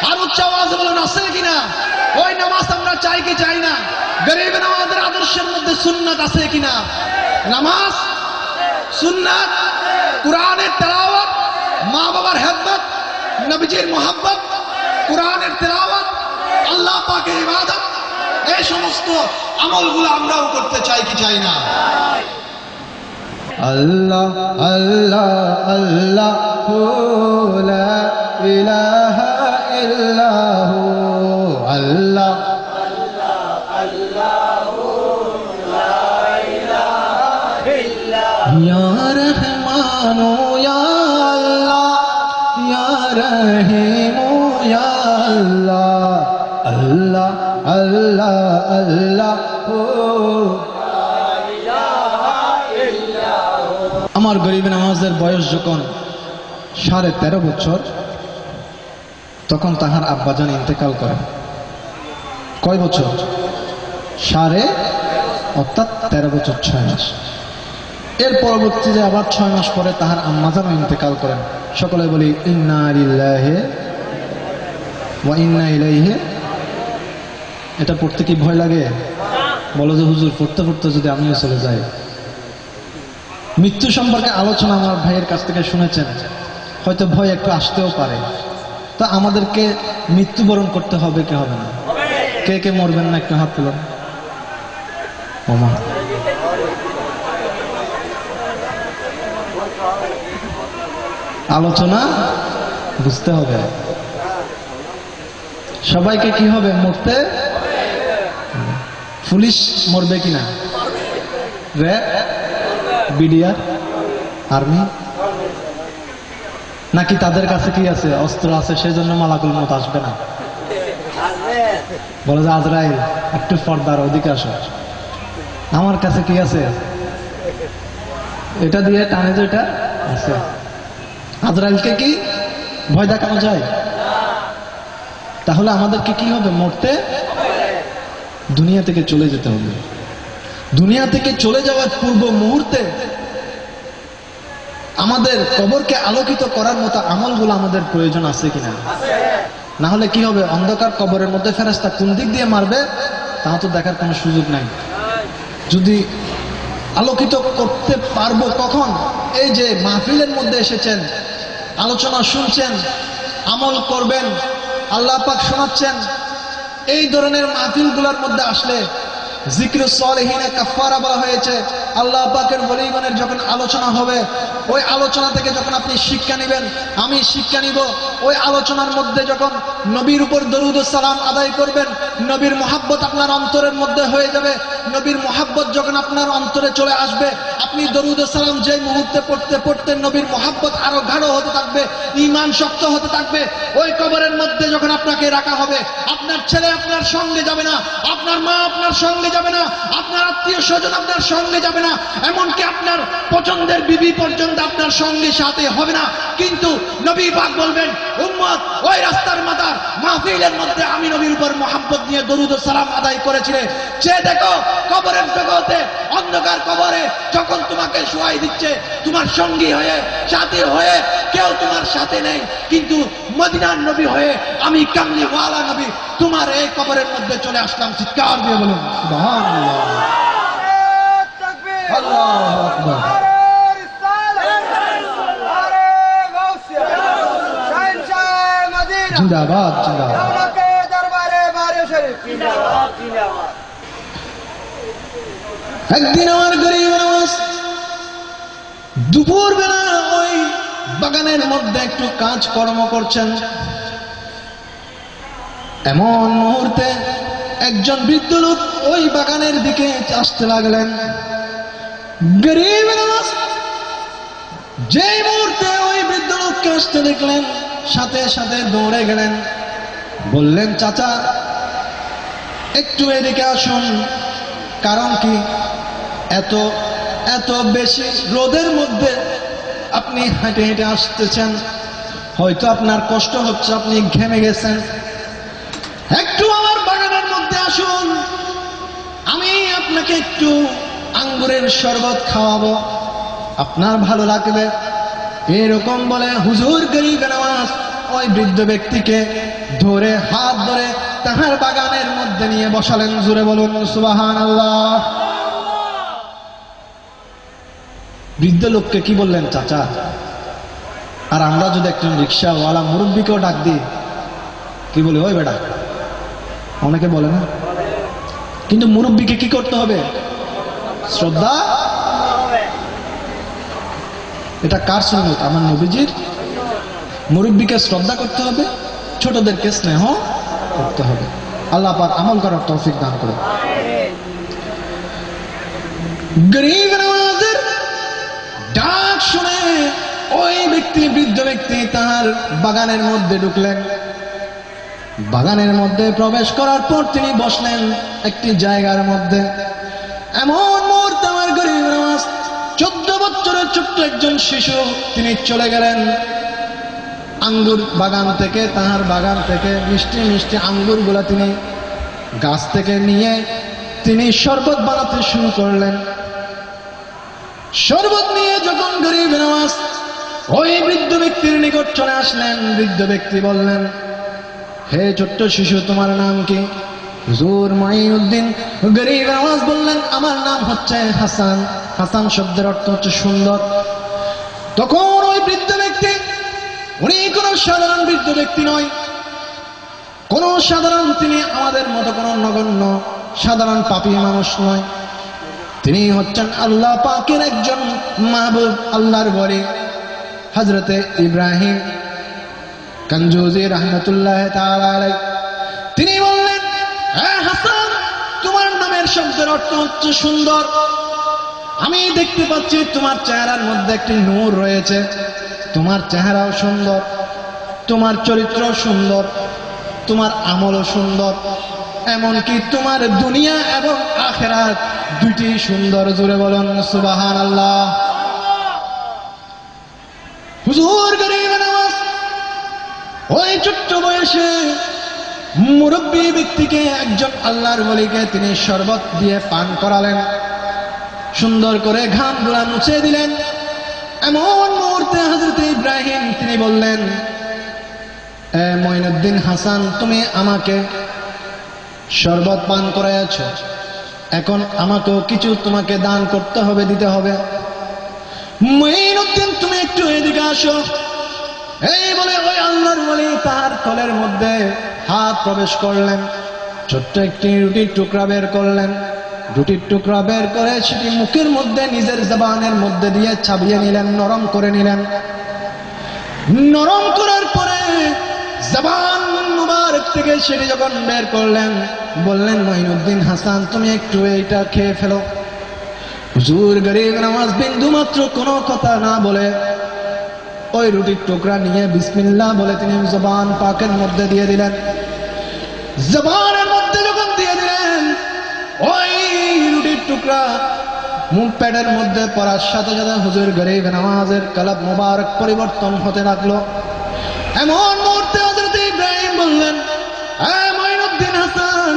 আর উচ্চ আওয়াজে বলুন, আছে কিনা? ওই নামাজ আমরা চাই কি চাই না? গরিব নামাজের আদর্শের মধ্যে সুন্নাত আছে কিনা? নামাজ, সুন্নাত, কোরআনের তেলাওয়াত, মা বাবার খেদমত, নবীজির মুহাব্বত, কোরআনের তেলাওয়াত, আল্লাহ পাকের ইবাদত, এই সমস্ত আমলগুলো আমরাও করতে চাই কি চাই না? আল্লাহ আল্লাহ আল্লাহ লা ইলাহা ইল্লাহু, আল্লাহ ইয়া রহমানু ইয়া আল্লাহ, ইয়া রহিমু ইয়া আল্লাহ, আল্লাহ আল্লাহ আল্লাহ। আমার গরিব নামাজের বয়স যখন 13.5 বছর, তখন তাহার আব্বাজান ইন্তেকাল করেন। কয় বছর? 13.5, অর্থাৎ 13 বছর 6 মাস। এর পরবর্তীতে আবার 6 মাস পরে তাহার আম্মাজানও ইন্তেকাল করেন। সকলে বলি ইন্না লিল্লাহি ওয়া ইন্না ইলাইহি। এটা পড়তে কি ভয় লাগে? বলো যে হুজুর, পড়তে পড়তে যদি আমিও চলে যাই। মৃত্যু সম্পর্কে আলোচনা আমার ভাইয়ের কাছ থেকে শুনেছেন, হয়তো ভয় একটু আসতেও পারে। তা আমাদেরকে মৃত্যুবরণ করতে হবে কি হবে না? কে কে মরবেন না একটু হাত তুলুন। ওমা, আলোচনা বুঝতে হবে। সবাইকে কি হবে? মরতে। পুলিশ মরবে কিনা? র্যাব, বিডিআর, আর্মি, নাকি তাদের কাছে কি আছে? অস্ত্র আছে, সেজন্য মালাকুল মত আসবে না? বলে যে আজরাইল একটু পর্দার ওদিকে আসো, আমার কাছে কি আছে? এটা দিয়ে টানে, যে এটা আছে। আজরাইলকে কি ভয় দেখানো যায়? তাহলে আমাদেরকে কি হবে? মরতে, দুনিয়া থেকে চলে যেতে হবে। দুনিয়া থেকে চলে যাওয়ার পূর্ব মুহূর্তে আমাদের কবরকে আলোকিত করার মতো আমলগুলো আমাদের প্রয়োজন আছে কিনা? না হলে কি হবে? অন্ধকার কবরের মধ্যে ফেরেশতা কোন দিক দিয়ে মারবে তা তো দেখার কোনো সুযোগ নাই। যদি আলোকিত করতে পারবো কখন? এই যে মাহফিলের মধ্যে এসেছেন, আলোচনা শুনছেন, আমল করবেন, আল্লাহ পাক শোনাচ্ছেন, এই ধরনের মাহফিলগুলোর মধ্যে আসলে জিক্রুস সালিহিনে কাফারা বলা হয়েছে। আল্লাহ পাকের ওলিগণের যখন আলোচনা হবে, ওই আলোচনা থেকে যখন আপনি শিক্ষা নেবেন, আমি শিক্ষা নিব, ওই আলোচনার মধ্যে যখন নবীর উপর দরুদ ও সালাম আদায় করবেন, নবীর মুহাব্বত আপনার অন্তরের মধ্যে হয়ে যাবে, নবীর মোহাব্বত যখন আপনার অন্তরে চলে আসবে, আপনি দরুদ ও সালাম যে মুহূর্তে পড়তে পড়তে নবীর মোহাব্বত আরো গাঢ় হতে থাকবে, ঈমান শক্ত হতে থাকবে। ওই কবরের মধ্যে যখন আপনাকে রাখা হবে, আপনার ছেলে আপনার সঙ্গে যাবে না, আপনার মা আপনার সঙ্গে যাবে না, আপনার আত্মীয় স্বজন আপনার সঙ্গে যাবে না, এমনকি আপনার পছন্দের বিবি পর্যন্ত আপনার সঙ্গে সাথে হবে না। কিন্তু নবী পাক বলবেন, উম্মত ওই রাস্তার মাথার মাহফিলের মধ্যে আমি নবীর উপর মোহাব্বত নিয়ে দরুদ ও সালাম আদায় করেছিলে, যে দেখো কবরের জগতে অন্ধকার কবরে যখন তোমাকে শোয়াই দিচ্ছে, তোমার সঙ্গী হয়ে সাথী হয়ে কেউ তোমার সাথে নেই, কিন্তু মদিনার নবী হয়ে আমি কামলিওয়ালা নবী তোমার এই কবরের মধ্যে চলে আসলাম। চিৎকার দিয়ে বলুন সুবহানাল্লাহ, আল্লাহু আকবার। জিন্দাবাদ জিন্দাবাদ। একদিন আমার গরিব নওয়াজ দুপুর বেলা ওই বাগানের মধ্যে একটু কাজ কর্ম করছেন, এমন মুহূর্তে একজন বৃদ্ধ লোক ওই বাগানের দিকে আসতে লাগলেন। গরিব নওয়াজ যেই মুহূর্তে ওই বৃদ্ধ লোককে আসতে দেখলেন, সাথে সাথে দৌড়ে গেলেন, বললেন, চাচা একটু এদিকে আসুন। কারণ কি, এত এত বেশি রোদের মধ্যে আপনি হেঁটে হেঁটে আসতেছেন, হয়তো আপনার কষ্ট হচ্ছে, আপনি ঘেমে গেছেন, একটু আমার বাগানের মধ্যে আসুন, আমি আপনাকে একটু আঙ্গুরের শরবত খাওয়াবো, আপনার ভালো লাগবে। এরকম বলে হুজুর গরিব নওয়াজ ওই বৃদ্ধ ব্যক্তিকে ধরে হাত ধরে তাহার বাগানের মধ্যে নিয়ে বসালেন। জুড়ে বলুন সুবহানাল্লাহ। বৃদ্ধ লোককে কি বললেন, চাচা। আর আমরা যদি একজন রিক্সাওয়ালা মুরব্বীকেও ডাক দিই, কি বলে, ওই বেটা, অনেকে বলে না, কিন্তু মুরব্বীকে কি করতে হবে, শ্রদ্ধা। এটা কার সুন্নাত? আমার নবীজির। মুরব্বীকে শ্রদ্ধা করতে হবে, ছোটদেরকে স্নেহ করতে হবে। আল্লাহ পাক আমল করার তৌফিক দান করুন। গরিব নওয়াজের ডাক শুনে ওই ব্যক্তি, বৃদ্ধ ব্যক্তি তার বাগানের মধ্যে ঢুকলেন। বাগানের মধ্যে প্রবেশ করার পর তিনি বসলেন একটি জায়গার মধ্যে। এমন মুহূর্তে আমার গরিব নওয়াজ 14 বছরের ছোট্ট একজন শিশু, তিনি চলে গেলেন আঙ্গুর বাগান থেকে, তাহার বাগান থেকে মিষ্টি মিষ্টি আঙ্গুর গুলা তিনি গাছ থেকে নিয়ে তিনি শরবত বানাতে শুরু করলেন। শরবত নিয়ে যখন গরিব নওয়াজ ওই বৃদ্ধ ব্যক্তির নিকট চলে আসলেন, বৃদ্ধ ব্যক্তি বললেন, হে ছোট্ট শিশু, তোমার নাম কি? হুজুর মাইনুদ্দিন। গরিব নওয়াজ বললেন, আমার নাম হচ্ছে হাসান। হাসান শব্দের অর্থ হচ্ছে সুন্দর। তখন ওই বৃদ্ধ ব্যক্তি, উনি কোন সাধারণ বৃদ্ধ ব্যক্তি নয়, কোন সাধারণ, তিনি আমাদের মতো কোন নগণ্য সাধারণ পাপী মানুষ নয়, তিনি হচ্ছেন আল্লাহ পাকের একজন মাহবুব, আল্লাহর ওলি হযরতে ইব্রাহিম কানজুজি রাহমাতুল্লাহ তাআলা আলাইহি। তিনি বললেন, হে হাসান, তোমার নামের শব্দের অর্থ হচ্ছে সুন্দর। আমি দেখতে পাচ্ছি তোমার চেহারার মধ্যে একটি নূর রয়েছে, তোমার চেহারাও সুন্দর, তোমার চরিত্র সুন্দর, তোমার আমলও সুন্দর, এমনকি তোমার দুনিয়া এবং আখিরাত দুটি সুন্দর। জোরে বলুন সুবহানাল্লাহ। হুজুর গরিব নওয়াজ ওই ছোট্ট বয়সে মুরব্বী ব্যক্তিকে, একজন আল্লাহর ওলিকে তিনি শরবত দিয়ে পান করালেন, সুন্দর করে ঘাম গুলা মুছে দিলেন। এমন মুহূর্তে হযরত ইব্রাহিম তিনি বললেন, এ মঈনুদ্দিন হাসান, তুমি আমাকে শরবত পান করাইয়াছ, এখন আমাকেও কিছু তোমাকে দান করতে হবে, দিতে হবে। মঈনুদ্দিন, তুমি একটু এদিকে আসো। এই বলে ওই আল্লাহর ওলি তার থলের মধ্যে হাত প্রবেশ করলেন, ছোট্ট একটি রুটির টুকরা বের করলেন। রুটির টুকরা বের করে সেটি মুখের মধ্যে নিজের জবানের মধ্যে দিয়ে চাবিয়ে নিলেন, নরম করে নিলেন। নরম করার পরে জবান মুবারক থেকে সেটি যখন বের করলেন, বললেন মঈনুদ্দিন হাসান তুমি একটু এইটা খেয়ে ফেলো। হুজুর গরিব নওয়াজ বিন্দু মাত্র কোনো কথা না বলে ওই রুটির টুকরা নিয়ে বিসমিল্লাহ বলে তিনি জবান পাকের মধ্যে দিয়ে দিলেন। জবানের মধ্যে যখন দিয়ে দিলেন, ওই রুটির টুকরা মুখ পেটের মধ্যে পড়ার সাথে সাথে হুজুর গরিব নওয়াজের কলব মুবারক পরিবর্তন হতে লাগলো। এমন মুহূর্তে হযরত ইব্রাহিম বললেন, হে মঈনুদ্দিন হাসান,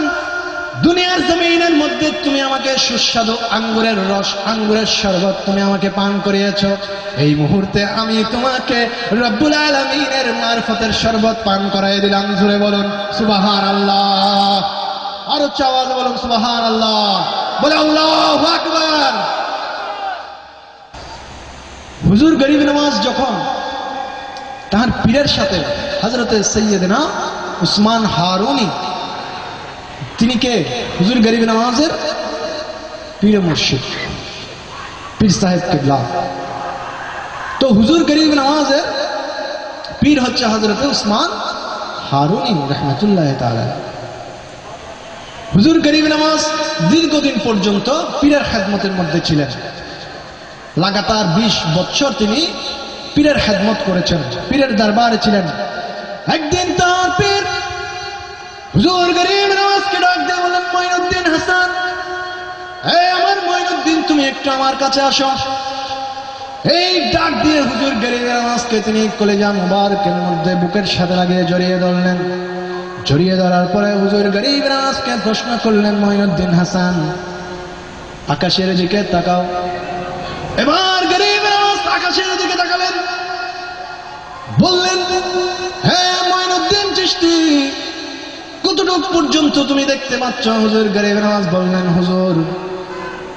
দুনিয়ার জমিনের মধ্যে তুমি আমাকে সুস্বাদু আঙ্গুরের রস, আঙ্গুরের শরবত তুমি আমাকে পান করিয়েছো, এই মুহূর্তে আমি তোমাকে রব্বুল আলামিনের মারফতের শরবত পান করাই দিলাম। জোরে বলুন সুবহানাল্লাহ, আরো আওয়াজে বলুন সুবহানাল্লাহ, বলে আল্লাহু আকবার। হুজুর গরিব নওয়াজ যখন তার পীরের সাথে হযরত সৈয়দনা উসমান হারুনি, তিনি কে? হুজুর গরিব নওয়াজের পীর মুর্শিদ, পীর সাহেব কিবলা। তো হুজুর গরিব নওয়াজের পীর হচ্ছে হযরত উসমান হারুনি রাহমাতুল্লাহ তাআলা। হুজুর গরিব নওয়াজ দীর্ঘদিন পর্যন্ত পীরের খেদমতের মধ্যে ছিলেন। লাগাতার 20 বছর তিনি পীরের খেদমত করেছেন, পীরের দরবারে ছিলেন। একদিন তার পীর হুজুর গরিব নওয়াজকে ডাক দিয়ে বললেন, মঈনুদ্দিন হাসান, এই আমার মঈনুদ্দিন তুমি একটু আমার কাছে আসো। এই ডাক দিয়ে হুজুর গরিব নওয়াজকে তিনি কলেজা মুবারকের মধ্যে বুকের সাথে লাগিয়ে জড়িয়ে ধরলেন। জড়িয়ে ধরার পরে হুজুর গরিব নওয়াজকে প্রশ্ন করলেন, মঈনুদ্দিন হাসান আকাশের দিকে তাকাও। এবার গরিব নওয়াজ আকাশের দিকে তাকালেন, বললেন, হ্যাঁ মঈনুদ্দিন চিশতি, কতটুক পর্যন্ত তুমি দেখতে পাচ্ছ? হুজুর গরিব নওয়াজ বললেন, হুজুর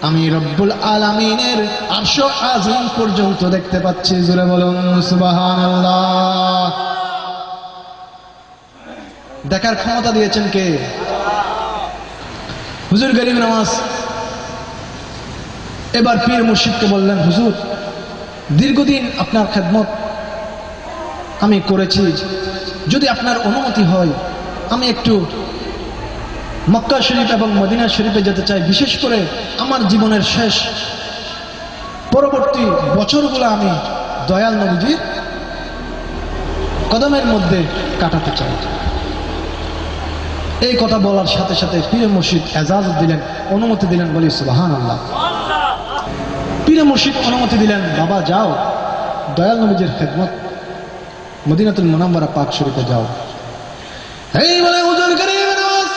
আমি রব্বুল আলামিনের আরশ আযম পর্যন্ত দেখতে পাচ্ছি। জোরে বলুন সুবহানাল্লাহ। দেখার ক্ষমতা দিয়েছেন কে? হুজুর গরিব নওয়াজ এবার পীর মুর্শিদকে বললেন, হুজুর দীর্ঘদিন আপনার খেদমত আমি করেছি, যদি আপনার অনুমতি হয় আমি একটু মক্কা শরীফ এবং মদিনা শরীফে যেতে চাই। বিশেষ করে আমার জীবনের শেষ পরবর্তী বছরগুলো আমি দয়াল নবীজির কদমের মধ্যে কাটাতে চাই। এই কথা বলার সাথে সাথে পীর মুর্শিদ এজাজত দিলেন, অনুমতি দিলেন। বলি সুবহানাল্লাহ। পীর মুর্শিদ অনুমতি দিলেন, বাবা যাও দয়াল নবীজির খেদমত মদিনাতুল মুনাওয়ারা পাক শরীফে যাও। এই বলে হুজুর গরিব নওয়াজ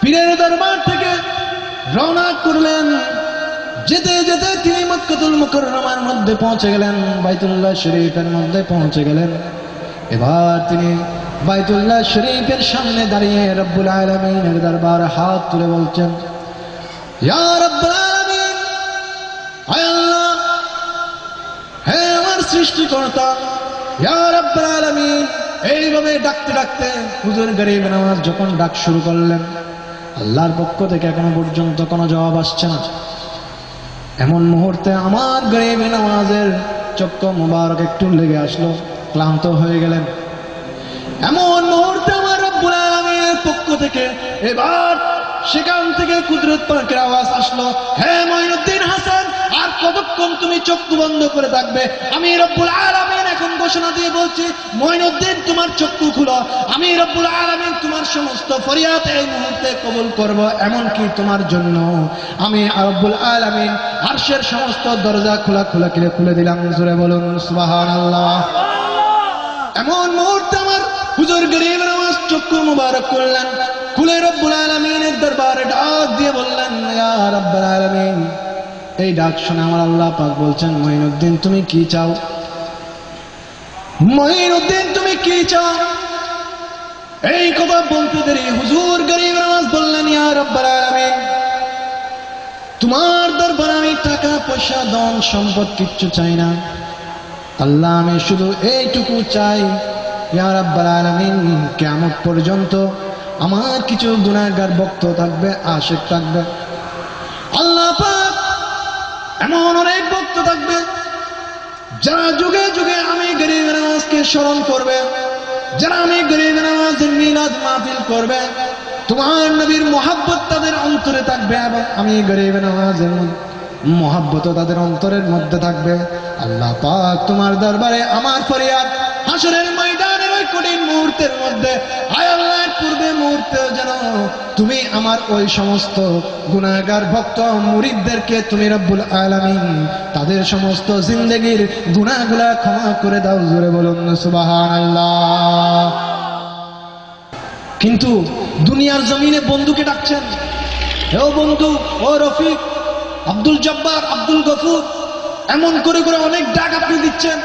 পীরের দরবার থেকে রওনা করলেন। যেতে যেতে তিনি মক্কাতুল মুকাররমার মধ্যে পৌঁছে গেলেন, বাইতুল্লাহ শরীফের মধ্যে পৌঁছে গেলেন। এবার তিনি বাইতুল্লাহ শরীফের সামনে দাঁড়িয়ে রব্বুল আলামিনের দরবারে হাত তুলে বলছেন, ইয়া রব্বুল আলামিন, হে আল্লাহ, হে আমার সৃষ্টিকর্তা, ইয়া রব্বুল আলামিন। এইভাবে ডাকতে ডাকতে হুজুর গরিব নওয়াজ যখন ডাক শুরু করলেন, আল্লাহর পক্ষ থেকে এখনো পর্যন্ত কোনো জবাব আসছে না। এমন মুহূর্তে আমার গরিব নওয়াজের চক্ষু মুবারক একটু লেগে আসলো, ক্লান্ত হয়ে গেলেন। এমন মুহূর্তে আমার রব্বুল আলামিনের পক্ষ থেকে এবার সেখান থেকে কুদরত পাকের আওয়াজ আসলো, হে মঈনুদ্দিন হাসান, আর কতক্ষণ তুমি চক্ষু বন্ধ করে থাকবে? আমি রব্বুল আলামিন এখন ঘোষণা দিয়ে বলছি, মঈনুদ্দিন তোমার চক্ষু খুলো। আমি রব্বুল আলামিন তোমার সমস্ত ফরিয়াদ এই মুহূর্তে কবুল করব। এমনকি তোমার জন্য আমি রব্বুল আলামিন আরশের সমস্ত দরজা খোলা খোলা খুলে দিলাম। জোরে বলুন সুবহানাল্লাহ। এমন মুহূর্তে আমার হুজুর গরিব নওয়াজ চক্ষু মুবারক করলেন, খুলে রব্বুল আলামিনের দরবারে ডাক দিয়ে বললেন, ইয়া রাব্বুল আলামিন। এই ডাক শুনে আমার আল্লাহ পাক বলছেন, মঈনুদ্দিন তুমি কি চাও? মঈনুদ্দিন তুমি কি চাও? এই কথা বলতে দেরি হুজুর গরিব নওয়াজ বললেন, ইয়া রাব্বুল আলামিন, তোমার দরবারে আমি টাকা পয়সা ধন সম্পদ কিচ্ছু চাই না আল্লাহ, আমি শুধু এইটুকু চাই, ইয়া রাব্বুল আলামিন, কিয়ামত পর্যন্ত আমার কিছু গুনাহগার ভক্ত থাকবে, আশিক থাকবে। আল্লাহ পাক এমন অনেক ভক্ত থাকবে যারা যুগে যুগে আমি গরিব নওয়াজকে স্মরণ করবে, যারা আমি গরিব নওয়াজ নামাজের মিলাদ মাহফিল করবে, তোমার নবীর মহাব্বত তাদের অন্তরে থাকবে, এবং আমি গরিব নামাজের মহাব্বত তাদের অন্তরের মধ্যে থাকবে। আল্লাহ পাক তোমার দরবারে আমার ফরিয়াদ, হাসরের ময়দানের ওই কঠিন মুহূর্তের মধ্যে, আয় আল্লাহ পূর্বে মুহূর্তেও যেন তুমি আমার ওই সমস্ত গুনাহগার ভক্ত মুরিদদেরকে তুমি রব্বুল আলামিন তাদের সমস্ত জিন্দেগির গুনাহগুলা ক্ষমা করে দাও। জোরে বলুন সুবহানাল্লাহ। কিন্তু দুনিয়ার জমিনে বন্ধুকে ডাকছেন, ও বন্ধু, ও রফিক, আব্দুল জব্বার, আব্দুল গফুর, এমন করে করে অনেক ডাক আপনি দিচ্ছেন।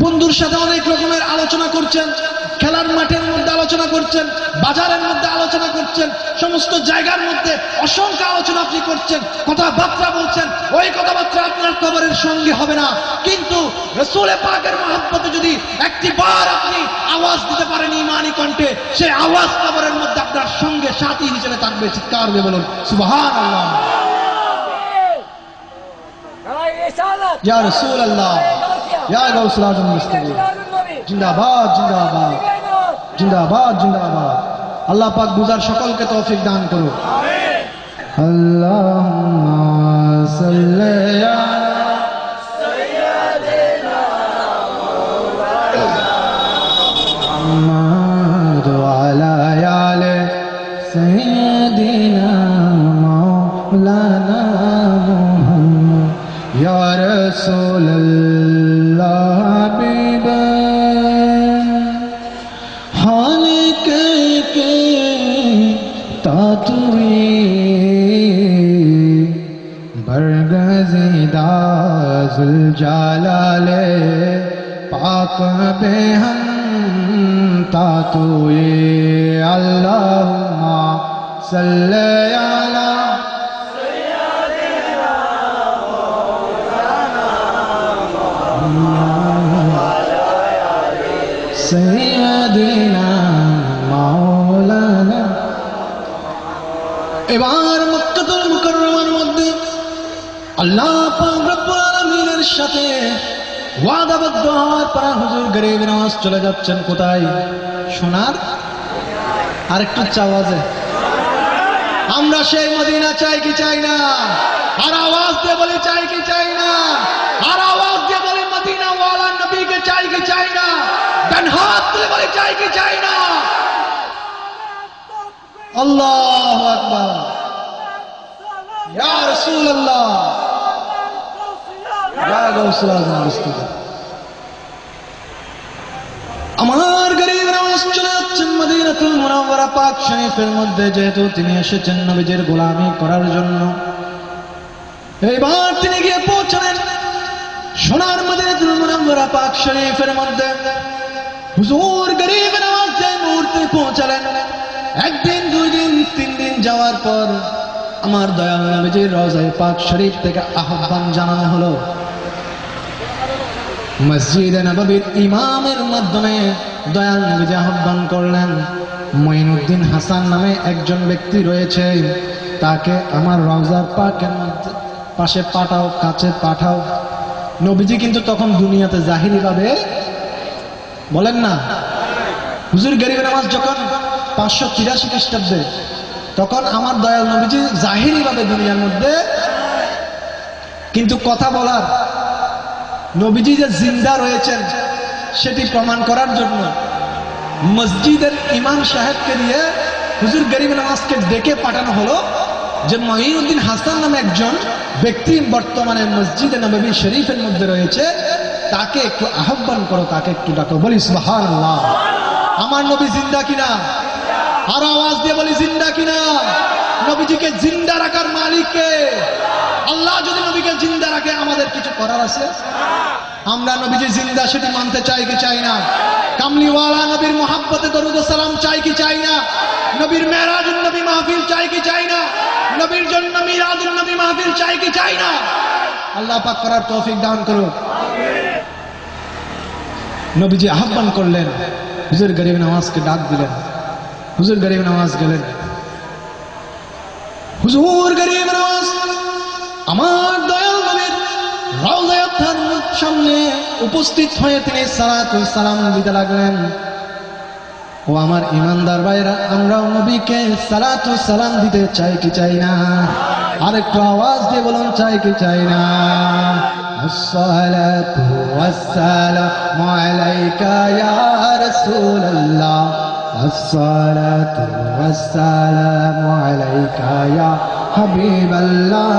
বন্ধুর সাথে অনেক রকমের আলোচনা করছেন, খেলার মাঠের মধ্যে আলোচনা করছেন, বাজারের মধ্যে আলোচনা করছেন, সমস্ত জায়গার মধ্যে অসংখ্য আলোচনা আপনি করছেন, কথাবার্তা বলছেন। ওই কথাবার্তা আপনার কবরের সঙ্গে হবে না, কিন্তু রাসূল পাকের মহব্বতে যদি একটিবার আপনি আওয়াজ দিতে পারেন ঈমানি কণ্ঠে, সেই আওয়াজ কবরের মধ্যে আপনার সঙ্গে সাথী হিসেবে থাকবে। চিৎকার দিয়ে বলুন সুবহানাল্লাহ। ইয়া রাসূলুল্লাহ, ইয়া গাউসুল আজম মুস্তাফা, জিন্দাবাদ জিন্দাবাদ জিন্দাবাদ জিন্দাবাদ। আল্লাহ পাক বুঝার সকলকে তৌফিক দান করুন। আল্লাহুম্মা সাল্লি আলা মুহাম্মাদ ওয়া আলা আলি সাইয়্যিদিনা মাওলানা মুহাম্মদ। ইয়া রাসূলুল্লাহ হাবিবা তুই বরগজিদা জুল জালালে পাক বেহম তা তুই। আল্লাহুম্মা সাল্লি আলা সাইয়্যিদিনা মাওলানা। এবার মক্কাতুল মুকাররমার মধ্যে আল্লাহ পাক রব্বুল আলামিনের সাথে ওয়াদাবদ্ধ হওয়ার পর হুজুর গরিব নওয়াজ চলে যাচ্ছেন কোথায়? সোনার আরেকটু চাওয়াজে। আমরা সেই মদিনা চাই কি চাই না? আর আওয়াজ দিয়ে বলি চাই কি চাই না? আর আওয়াজ দিয়ে বলি মদিনা ওয়ালা নবীকে চাই কি চাই না? ডান হাত তুলে বলি চাই কি চাই না? আল্লাহু আকবার। ইয়া রাসূলুল্লাহ, ইয়া গাউসুল আজম মুস্তাফা। আমার গরিব নওয়াজ চলে যাচ্ছেন মদিনাতুল মুনাওয়ারা পাক শরীফের মধ্যে, যেহেতু তিনি এসেছেন নবীজির গোলামি করার জন্য। এইবার তিনি গিয়ে পৌঁছলেন সোনার মদিনাতুল মুনাওয়ারা পাক শরীফের মধ্যে। হুজুর গরিব নওয়াজ যে মুহূর্তে পৌঁছলেন, একদিন, দুই দিন, তিন দিন যাওয়ার পর আমার দয়াল নবীজির রওজায়ে পাক শরীফ থেকে আহ্বান জানানো হলো। মসজিদে নববীর ইমামের মাধ্যমে দয়াল নবীজি আহ্বান করলেন, মঈনুদ্দিন হাসান নামে একজন ব্যক্তি রয়েছে, তাকে আমার রওজার পাকের মধ্যে পাশে পাঠাও, কাছে পাঠাও। নবীজি কিন্তু তখন দুনিয়াতে জাহিরি ভাবে বলেন না। হুজুর গরিব নওয়াজ যখন 583 খ্রিস্টাব্দে, তখন আমার দয়াল নবীজি জাহিরি ভাবে দুনিয়ার মধ্যে, কিন্তু কথা বলার, নবীজি যে জিন্দা রয়েছেন সেটি প্রমাণ করার জন্য মসজিদের ইমাম সাহেবকে দিয়ে হুজুর গরিব নওয়াজকে ডেকে পাঠানো হলো যে মঈনুদ্দিন হাসান নামে একজন ব্যক্তি বর্তমানে মসজিদে নববী শরীফের মধ্যে রয়েছে, তাকে একটু আহ্বান করো, তাকে একটু ডাকো। বলি সুবহানাল্লাহ। আমার নবী জিন্দা কিনা? আর আওয়াজ দিয়ে বলি জিন্দা কিনা? নবীজিকে জিন্দা রাখার মালিক কে? আল্লাহ যদি নবীকে জিন্দা রাখে আমাদের কিছু করার আছে? আমরা নবীজি জিন্দা সেটি মানতে চাই কি চাই না? কামলিওয়ালা নবীর মুহাব্বতে দরুদ ও সালাম চাই কি চাই না? নবীর মেরাজুন নবী মাহফিল চাই কি চাই না? নবীর জন্য মিলাদুন নবী মাহফিল চাই কি চাই না? আল্লাহ পাক করার তৌফিক দান করুন। নবীজি আহ্বান করলেন, হুজুর গরিব নওয়াজকে ডাক দিলেন। হুজুর গরিব নওয়াজ গেলেন। হুজুর গরিব নওয়াজ আমার দয়াল নবীর রওজায়ে সামনে উপস্থিত হয়ে তিনি সালাতু সালাম দিতে লাগলেন। ও আমার ইমানদার ভাইরা, আমরাও নবীকে সালাতু সালাম দিতে চাই কি চাই না? আরেকটু আওয়াজ দিয়ে বলুন, চাই কি চাই না? আসসালাতু ওয়াসসালামু আলাইকা ইয়া রাসূলুল্লাহ, আসসালাতু ওয়াসসালামু আলাইকা ইয়া হাবিবাল্লাহ,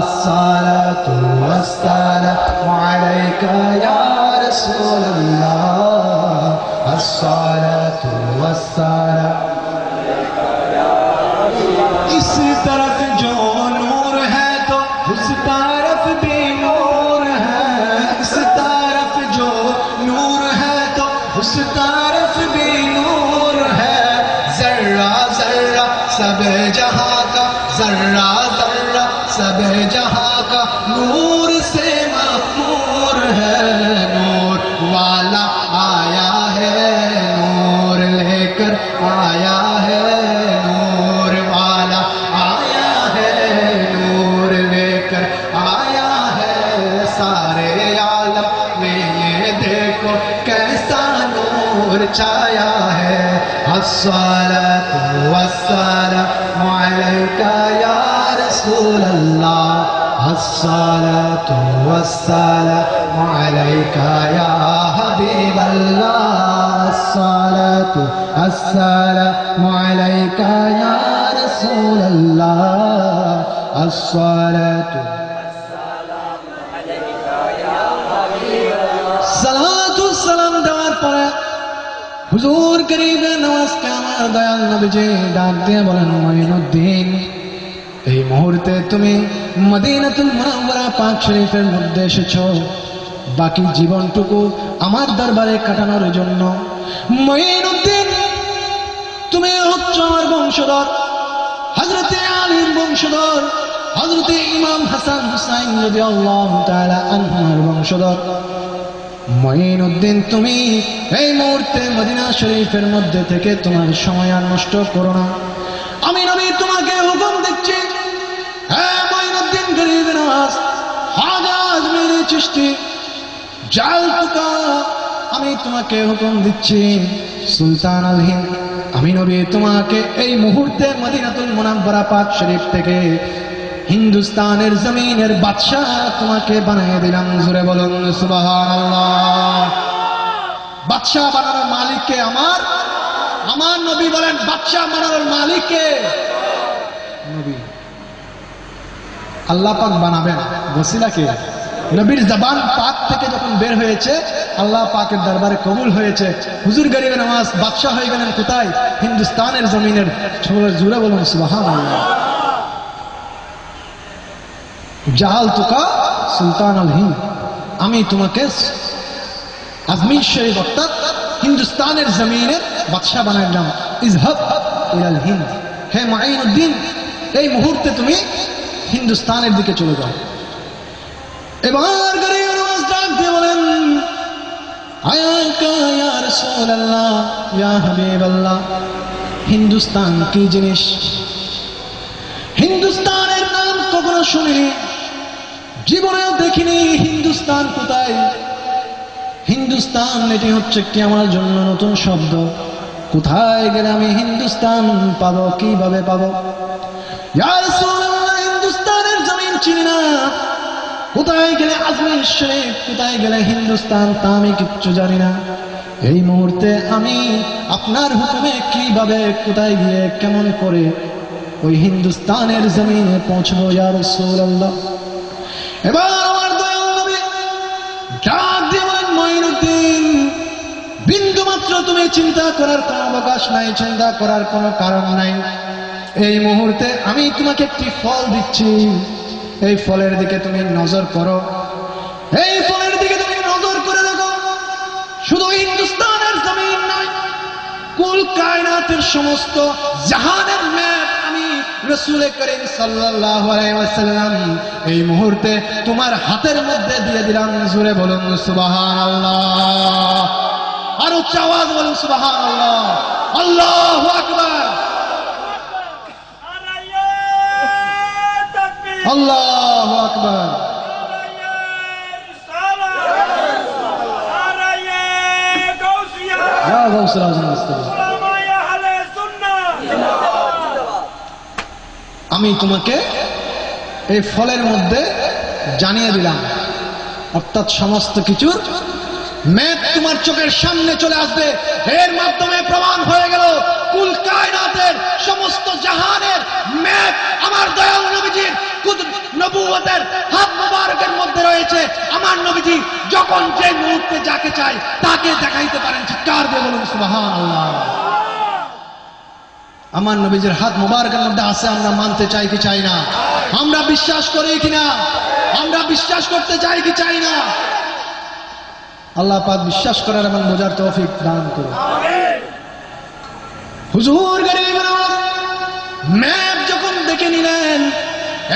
আসসালাতু ওয়াসসালামু আলাইকা ইয়া রাসূলুল্লাহ, अस्सलातु वस्सलाम। इस तरफ जो नूर है तो उस तरफ भी नूर है, इस तरफ जो नूर है तो उस तरफ भी नूर है। जर्रा जर्रा सब जहां का, जर्रा जर्रा सब जहां का नूर से मामूर है। नूर वाला आया है, नूर लेकर आया है, नूर वाला आया है, नूर लेकर आया है। सारे आलम में ये देखो कैसा नूर छाया है। अस्सलातु वस्सलामु अलैका या रसूल अल्लाह, अस्सलातु वस्सलामु अलैका या हबीब अल्लाह, अस्सलातु वस्सलामु अलैका या रसूल अल्लाह, अस्सलातु সালাতু সালাম দেওয়ার পরে হুজুর করিমের নামাজকে আমার দয়াল নবীজি ডাক দিয়ে বলেন, মঈনুদ্দিন, এই মুহূর্তে তুমি মদিনাতুল মুনাওয়ারা পাক শরীফের মধ্যে এসেছো বাকি জীবনটুকু আমার দরবারে কাটানোর জন্য। মঈনুদ্দিন, তুমি হচ্ছ আমার বংশধর, হযরতে আলীর বংশধর, হযরতে ইমাম হাসান হুসাইন রাদিয়াল্লাহু তাআলা আনহুর বংশধর। মঈনুদ্দিন, তুমি এই মুহূর্তে মদিনা শরীফের মধ্যে থেকে তোমার সময় আর নষ্ট করো না। আমি নবী তোমাকে হুকুম দিচ্ছি, হ্যাঁ মঈনুদ্দিন গরিব নওয়াজ, খাজা আজমিরি চিশতি, জালতুকা, আমি তোমাকে হুকুম দিচ্ছি, সুলতান আল হিন্দ, আমি নবী তোমাকে এই মুহূর্তে মদিনাতুল মুনাওয়ারা পাক শরীফ থেকে হিন্দুস্তানের জমিনের বাদশাহ তোমাকে বানিয়ে দিলাম। জোরে বলুন সুবহানাল্লাহ। বাদশাহ বানানোর মালিক কে? আমার নবী বলেন, বাদশাহ বানানোর মালিক কে? নবী। আল্লাহ পাক বানাবেন, ওসিলা কে? নবীর জবান পাক থেকে যখন বের হয়েছে আল্লাহ পাকের দরবারে কবুল হয়েছে। হুজুর গরিব নওয়াজ বাদশাহ হয়ে গেলেন কোথায়? হিন্দুস্তানের জমিনের। জোরে বলুন সুবহানাল্লাহ। জালতুকা সুলতান আল হিন্দ, আমি তোমাকে আজমির শরীফ অর্থাৎ হিন্দুস্তানের জমিনের বাদশাহ বানাইলাম। ইজহাব ইলাল হিন্দ, হে মঈনুদ্দিন, এই মুহূর্তে তুমি হিন্দুস্তানের দিকে চলে যাও। এবার গরিব নওয়াজ ডাক দিয়ে বলেন, আয়াকা ইয়া রাসূলুল্লাহ, ইয়া হাবিবাল্লাহ, হিন্দুস্তান কি জিনিস? হিন্দুস্তানের নাম কখনো শুনিনি, জীবনেও দেখিনি। হিন্দুস্তান কোথায়? হিন্দুস্তান এটি হচ্ছে একটি আমার জন্য নতুন শব্দ। কোথায় গেলে আমি হিন্দুস্তান পাবো, কিভাবে পাবো? ইয়া রাসূলুল্লাহ, হিন্দুস্তানের জমিন চিনি না। কোথায় গেলে আজমির শরীফ, কোথায় গেলে হিন্দুস্তান, তা আমি কিচ্ছু জানি না। এই মুহূর্তে আমি আপনার হুকুমে কিভাবে, কোথায় গিয়ে, কেমন করে ওই হিন্দুস্তানের জমিনে পৌঁছবো ইয়া রাসূলুল্লাহ? এবার আমার দয়াল নবী ডাক দিয়ে বলেন, মঈনুদ্দিন, বিন্দু মাত্র তুমি চিন্তা করার কোনো অবকাশ নাই, চিন্তা করার কোনো কারণ নাই। এই মুহূর্তে আমি তোমাকে একটি ফল দিচ্ছি, এই ফলের দিকে তুমি নজর করো। এই ফলের দিকে তুমি নজর করে দেখো, শুধু হিন্দুস্তানের জমিন নয়, কুল কায়নাতের সমস্ত জাহানের ম্যাপ আমি রাসূল করিম সাল্লাল্লাহু আলাইহি ওয়াসাল্লাম এই মুহূর্তে তোমার হাতের মধ্যে দিয়ে দিলাম। জোরে বলুন সুবহানাল্লাহ। আর উচ্চ আওয়াজ বলুন সুবহানাল্লাহ। আল্লাহু আকবার, আল্লাহু আকবার। ইয়া গাউসুল আযম। আমি তোমাকে এই ফলের মধ্যে জানিয়ে দিলাম, অর্থাৎ সমস্ত কিছুর ম্যাপ তোমার চোখের সামনে চলে আসবে। এর মাধ্যমে প্রমাণ হয়ে গেল কুল কায়নাতের সমস্ত জাহানের ম্যাপ আমার দয়াল নবীজির নবুয়তের হাত মুবারকের মধ্যে রয়েছে। আমার নবীজি যখন যে মুহূর্তে যাকে চাই তাকে দেখাইতে পারেন। চিৎকার দিয়ে বলুন সুবহানাল্লাহ। আমার নবীজির হাত মুবারকের মধ্যে আছে, আমরা মানতে চাই কি চাই না? আমরা বিশ্বাস করি কিনা? আমরা বিশ্বাস করতে চাই কি চাই না? আল্লাহ পাক বিশ্বাস করার এবং বোঝার তৌফিক দান করুন। হুজুর গরিব নওয়াজ ম্যাপ যখন দেখে নিলেন,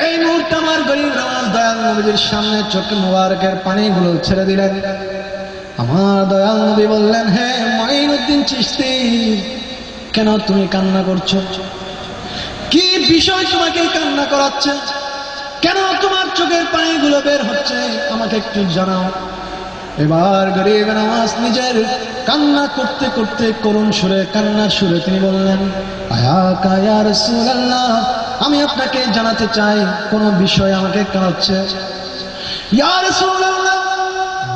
এই মুহূর্তে আমার গরিব নওয়াজ দয়াল নবীজির সামনে চোখ মুবারকের পানিগুলো ছেড়ে দিলেন। আমার দয়াল নবী বললেন, হে মঈনুদ্দিন চিশতি, কেন তুমি কান্না করছো? কি বিষয় তোমাকে কান্না করাচ্ছে? কেন তোমার চোখের পানিগুলো বের হচ্ছে? আমাকে একটু জানাও। এবার গরিব নওয়াজ নিজের কান্না করতে করতে করুণ সুরে, কান্নার সুরে তিনি বললেন, আয়াকা ইয়া রাসূলুল্লাহ, আমি আপনাকে জানাতে চাই কোন বিষয় আমাকে কাঁদাচ্ছে। ইয়া রাসূলুল্লাহ,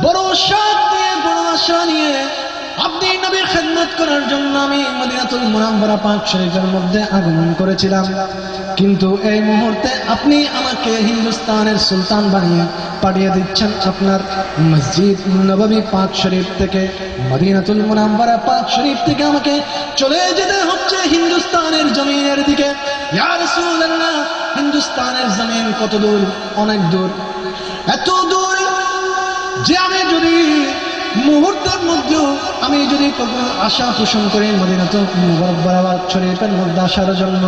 বড় শখ নিয়ে বড় আশা নিয়ে আপনি নবীর খেদমত করার জন্য আমি মদিনাতুল মুনাওয়ারা পাক শরীফের মধ্যে আগমন করেছিলাম, কিন্তু এই মুহূর্তে আপনি আমাকে হিন্দুস্তানের সুলতান বানিয়ে পাঠিয়ে দিচ্ছেন আপনার মসজিদ নববী পাক শরীফ থেকে, মদিনাতুল মুনাওয়ারা পাক শরীফ থেকে আমাকে চলে যেতে হচ্ছে হিন্দুস্তানের জমিনের দিকে। ইয়া রাসূলুল্লাহ, হিন্দুস্তানের জমিন কত দূর? অনেক দূর, এত দূর যে আমি যদি মুহূর্তের মধ্যে আমি যদি কখনো আশা পোষণ করি মদিনাতুল মুনাওয়ারা শরীফের মধ্যে আসার জন্য,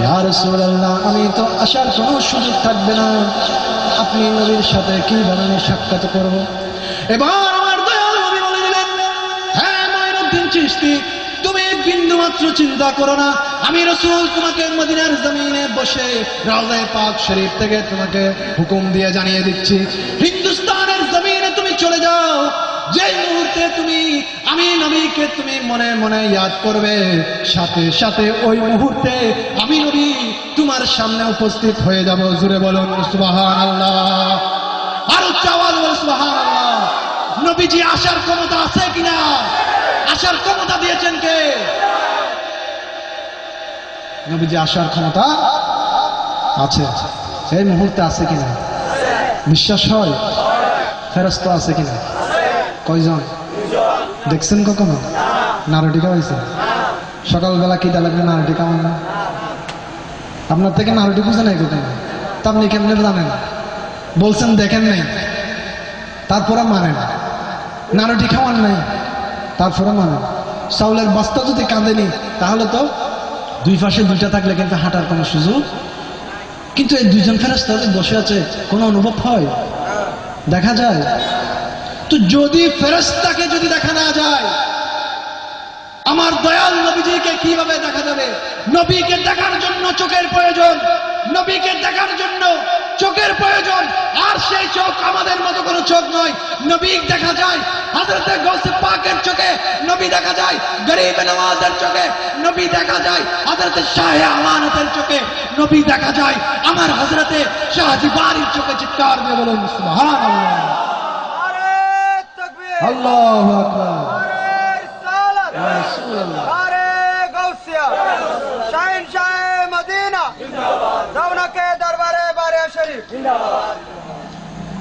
ইয়া রাসূলুল্লাহ, আমি তো আসার কোনো সুযোগ থাকবে না। আপনি নবীর সাথে কিভাবে আমি সাক্ষাৎ করব? এবার আমার দয়াল নবী বলে দিলেন, হ্যাঁ মঈনুদ্দিন চিশতি, তুমি বিন্দু মাত্র চিন্তা করো না, আমি রাসূল তোমাকে মদিনার জমিনে বসে রওজায়ে পাক শরীফ থেকে তোমাকে হুকুম দিয়ে জানিয়ে দিচ্ছি, হিন্দুস্তানের জমিনে তুমি চলে যাও। যেই মুহূর্তে তুমি আমি নবীকে তুমি মনে মনে ইয়াদ করবে, সাথে সাথে ওই মুহূর্তে আমি নবী তোমার সামনে উপস্থিত হয়ে যাব। জোরে বলুন সুবহানাল্লাহ, আর উচ্চ আওয়াজ বলুন সুবহানাল্লাহ। নবীজি আসার ক্ষমতা আছে কিনা? আসার ক্ষমতা দিয়েছেন কে? নবীজি আসার ক্ষমতা আছে, এই মুহূর্তে আছে কিনা? বিশ্বাস হয়? ফেরেশতা আছে কিনা? কয়জন দেখছেন? কখনো নারুটি খাওয়াইছেন? সকালবেলা কি লাগবে নারুটি খাওয়ান না? আপনার থেকে নারুটি বুঝে নাই কখনো, তা আপনি কেমনে জানেন? বলছেন দেখেন নাই, তারপরে মানেন। নারুটি খাওয়ান নাই, তারপরে মানেন। চাউলের বস্তা যদি কাঁদেনি তাহলে তো দুই পাশে দুইটা থাকলে কিন্তু হাঁটার কোনো সুযোগ, কিন্তু এই দুইজন ফেরেশতা বসে আছে, কোনো অনুভব হয়? দেখা যায়? তো যদি ফেরেশতাকে যদি দেখা না যায়, আমার দয়াল নবীজিকে কিভাবে দেখা যাবে? নবীকে দেখার জন্য চোখের প্রয়োজন, নবীকে দেখার জন্য চোখের প্রয়োজন। আর সেই চোখ আমাদের মতো কোনো চোখ নয়। নবী দেখা যায় হযরতে গৌসে পাকের চোখে, নবী দেখা যায় গরিব নওয়াজের চোখে, নবী দেখা যায় হযরতে শাহে আমানতের চোখে, নবী দেখা যায় আমার হযরতে শাহজি বারির চোখে। চিৎকার দিয়ে বলুন সুবহানাল্লাহ, আল্লাহু আকবার।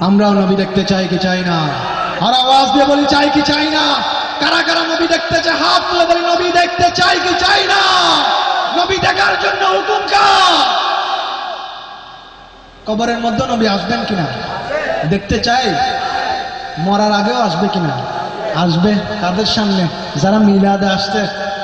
আমরাও নবী দেখতে চাই কি চাই না? আর আওয়াজ দিয়ে বলি চাই কি চাই না? কারা কারা নবী দেখতে চায়? হাত তুলে বলি নবী দেখতে চাই কি চাই না? নবী দেখার জন্য হুকুম কার? কবরের মধ্যে নবী আসবেন কিনা দেখতে চাই? মরার আগেও আসবে কিনা? আসবে। কাদের সামনে? যারা মিলাদে আসছে,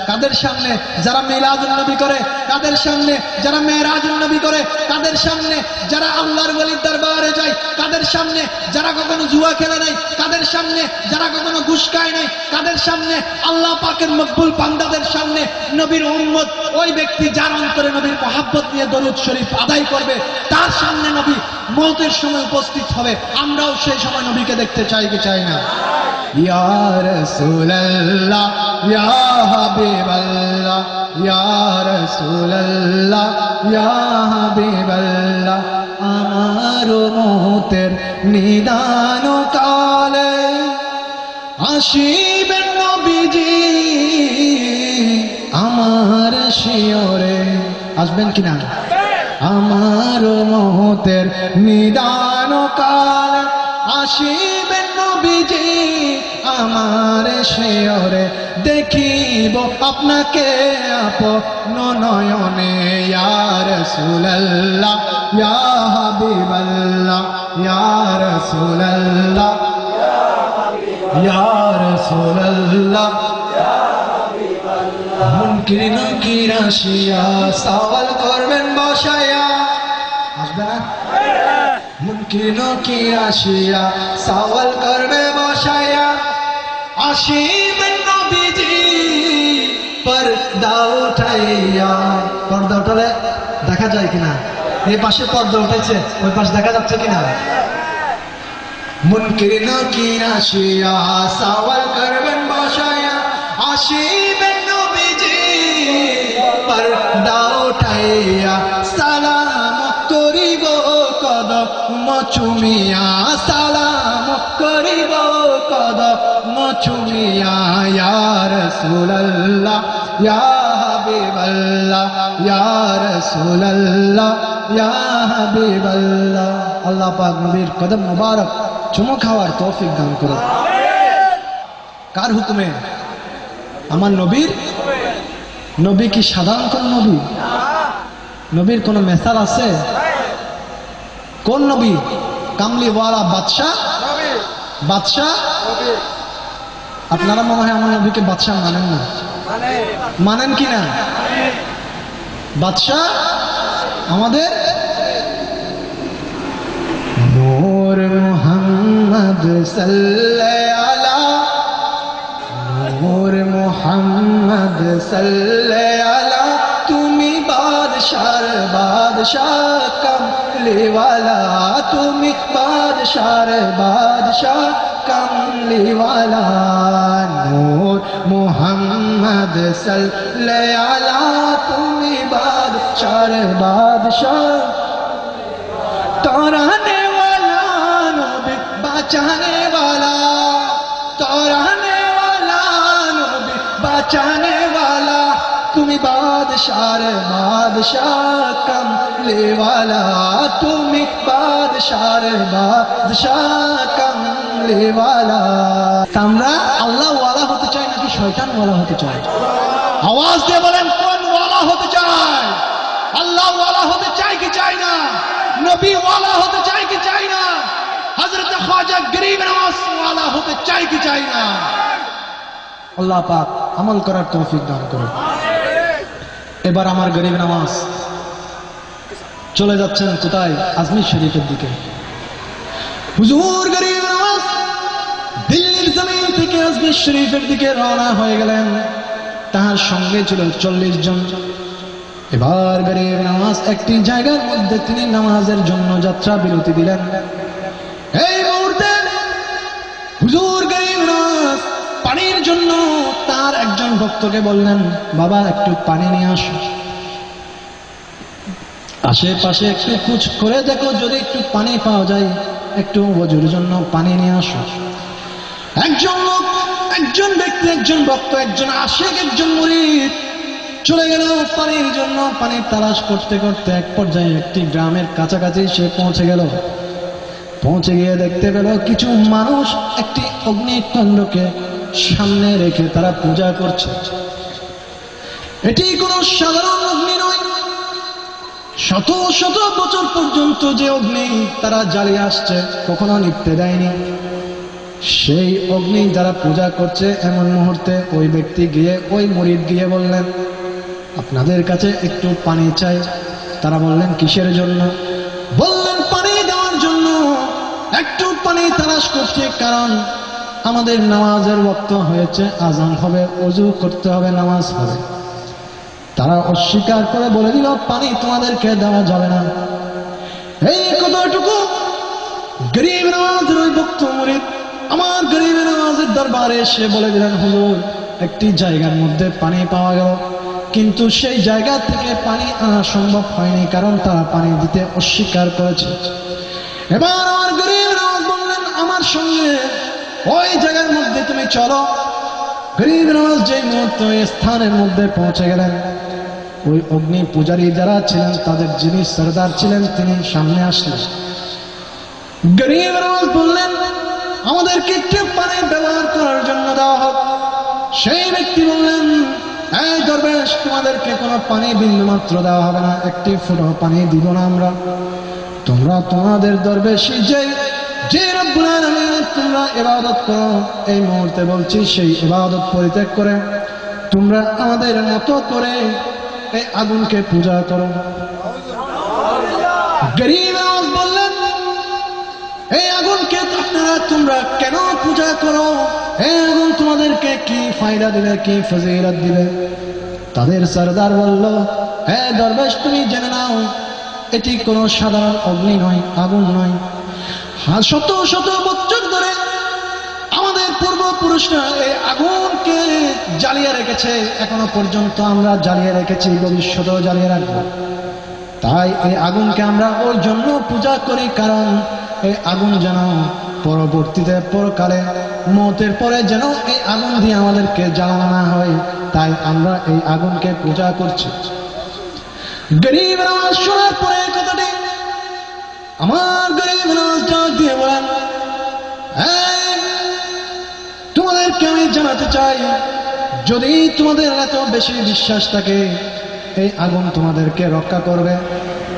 কাদের সামনে? যারা মিলাদুন নবী করে, কাদের সামনে? যারা মেরাজুন নবী করে, কাদের সামনে? যারা আল্লাহর ওলির দরবারে যায়, কাদের সামনে? যারা কখনো জুয়া খেলে নাই, কাদের সামনে? যারা কখনো ঘুষ খায় নাই, কাদের সামনে? আল্লাহ পাকের মকবুল বান্দাদের সামনে। নবীর উম্মত ওই ব্যক্তি যার অন্তরে নবীর মহব্বত নিয়ে দরুদ শরীফ আদায় করবে, তার সামনে নবী মওতের সময় উপস্থিত হবে। আমরাও সেই সময় নবীকে দেখতে চাই কি চাই না? ইয়া রাসূলুল্লাহ, ইয়া হাবিবাল্লাহ, ইয়া রাসূলুল্লাহ, ইয়া হাবিবাল্লাহ আমার মৌতের নিদান কালে আসিবেন নবীজি আমার শিয়রে। আসবেন কিনা? আমার মৌতের নিদান কালে আসিবেন নবীজি আমার শিয়রে। দেখিব আপনাকে আপন নয়নে ইয়া রাসূলুল্লাহ ইয়া হাবিবাল্লাহ ইয়া রাসূলুল্লাহ ইয়া রাসূলুল্লাহ মুনকির নাকির আসিয়া সওয়াল করবেন বসায়া। আসবে না? মুনকির নাকির আসিয়া সওয়াল করবে বসায়া আসিবেন নবীজি পর্দা উঠাইয়া। পর্দা উঠালে দেখা যায় কিনা? এই পাশে পর্দা উঠেছে, ওই পাশে দেখা যাচ্ছে কিনা? মুনকির নাকির আসিয়া সওয়াল করবেন বসায়া আসিবেন নবীজি পর্দা উঠাইয়া সালাম করিব কদম চুমিয়া। সালাম করিব কদম চুমিয়া ইয়া রাসূলুল্লাহ ইয়া হাবিবাল্লাহ ইয়া রাসূলুল্লাহ ইয়া হাবিবাল্লাহ। আল্লাহ পাক নবীর কদম মুবারক চুমু খাওয়ার তৌফিক দান করুন। কার হুকুমে? আমার নবীর। নবী কি সাধারণ কোন নবী? নবীর কোন মেসাল আছে? কোন নবী? কামলিওয়ালা বাদশাহ। বাদশাহ আপনারা মনে হয় আমার নবীকে বাদশাহ মানেন না। মানেন কি না? বাদশাহ আমাদের নূর মুহাম্মদ সাল্লাল্লাহু আলাইহি নূর মুহাম্মদ সাল্লাল্লাহু আলাইহি তুমি বাদশাহ বাদশাহ কামলিওয়ালা তুমি বাদশাহ বাদশাহ কামলিওয়ালা নূর মুহাম্মদ সাল্লাল্লাহু আলাইহি তুমি বাদশাহ বাদশাহ तौराने वाला नबी बचाने वाला तौराने वाला नबी बचाने वाला तुम्ही बादशाह बादशाह कमले वाला तुम्ही बादशाह बादशाह कमले वाला। আমরা আল্লাহ ওয়ালা হতে চাই নাকি শয়তান ওয়ালা হতে চাই? আওয়াজ দিয়ে বলেন কোন ওয়ালা হতে চাই? আল্লাহ ওয়ালা হতে চাই কি চাই না? নবী ওয়ালা হতে চাই কি চাই না? হযরত খ্বাজা গরিব নওয়াজ ওয়ালা হতে চাই কি চাই না? আল্লাহ পাক আমল করার তৌফিক দান করুন। এবার আমার গরিব নওয়াজ চলে যাচ্ছেন কোথায়? আজমির শরীফের দিকে। হুজুর গরিব নওয়াজ দিল্লির জমিন থেকে আজমির শরীফের দিকে রওনা হয়ে গেলেন। তার সঙ্গে ছিল 40 জন। এবার গরিব নওয়াজ একটি জায়গার মধ্যে তিনি নামাজের জন্য যাত্রা বিরতি দিলেন। এই মুহূর্তে হুজুর গরিব নওয়াজ পানির জন্য তার একজন ভক্তকে বললেন, বাবা একটু পানি নিয়ে আসো। আশেপাশে একটু খোঁজ করে দেখো যদি একটু পানি পাওয়া যায়, একটু ওযুর জন্য পানি নিয়ে আসো। একজন লোক, একজন ব্যক্তি, একজন ভক্ত, একজন আশিক, একজন মুরিদ চলে গেল পানির জন্য। পানির তালাশ করতে করতে এক পর্যায়ে একটি গ্রামের কাছাকাছি সে পৌঁছে গেল। পৌঁছে গিয়ে দেখতে পেল কিছু মানুষ একটি অগ্নিকুণ্ডকে সামনে রেখে তারা পূজা করছে। এটি কোনো সাধারণ অগ্নি নয়, শত শত বছর পর্যন্ত যে অগ্নি তারা জ্বালিয়ে আসছে, কখনো নিভতে দেয়নি। সেই অগ্নি যারা পূজা করছে, এমন মুহূর্তে ওই ব্যক্তি গিয়ে, ওই মুরিদ গিয়ে বললেন, আপনাদের কাছে একটু পানি চাই। তারা বললেন কিসের জন্য? বললেন পানি দেওয়ার জন্য। একটু পানি তালাশ করছে, কারণ আমাদের নামাজের ওয়াক্ত হয়েছে, আজান হবে, ওযু করতে হবে, নামাজ হবে। তারা অস্বীকার করে বলে দিল পানি তোমাদেরকে দেওয়া যাবে না। এই কতটুকু গরিব নওয়াজের ওই ভক্ত মুরিদ আমার গরিব নওয়াজের দরবারে এসে বলে দিলেন, হুজুর একটি জায়গার মধ্যে পানি পাওয়া গেল, কিন্তু সেই জায়গা থেকে পানি আনা সম্ভব হয়নি, কারণ তারা পানি দিতে অস্বীকার করেছে। এবার আমার গরিব নওয়াজ বললেন, আমার সঙ্গে ওই জায়গার মধ্যে তুমি চলো। গরিব নওয়াজ যে মুহূর্তে ওই স্থানের মধ্যে পৌঁছে গেলেন, ওই অগ্নি পূজারী যারা ছিলেন তাদের যিনি সরদার ছিলেন তিনি সামনে আসলেন। গরিব নওয়াজ বললেন, আমাদেরকে একটু পানি ব্যবহার করার জন্য দেওয়া হোক। সেই ব্যক্তি বললেন, এই দরবেশ, তোমাদেরকে কোনো পানি বিন্দু মাত্র দেওয়া হবে না, একটি ফুটো পানি দিব না আমরা। তোমরা তোমাদের দরবেশী যে রব্বুল আলামিনের তোমরা ইবাদত করো, এই মুহূর্তে বলছি সেই ইবাদত পরিত্যাগ করে তোমরা আমাদের মতো করে এই আগুনকে পূজা করো। গরিব নওয়াজ বললেন, এই আগুনকে তোমরা কেন পূজা করো? এই আগুন তোমাদেরকে কি ফায়দা দিবে, কি ফজিলত দিবে? তাদের সরদার বলল, হে দরবেশ, তুমি জেনে নাও, এটি কোনো সাধারণ অগ্নি নয়, আগুন নয়। শত শত বছর ধরে আমাদের পূর্বপুরুষরা এই আগুনকে জ্বালিয়ে রেখেছে, এখনো পর্যন্ত আমরা জ্বালিয়ে রেখেছি, ভবিষ্যতেও জ্বালিয়ে রাখবো। তাই এই আগুনকে আমরা ওই জন্য পূজা করি, কারণ এই আগুন যেন পরবর্তীতে পরকালে মওতের পরে যেন এই আগুন দিয়ে আমাদেরকে জ্বালানো না হয়, তাই আমরা এই আগুনকে পূজা করছি। গরিব নওয়াজ শোনার পরে কথাটি আমার গরিব নওয়াজ ডাক দিয়ে বলেন, তোমাদেরকে আমি জানাতে চাই, যদি তোমাদের এত বেশি বিশ্বাস থাকে এই আগুন তোমাদেরকে রক্ষা করবে,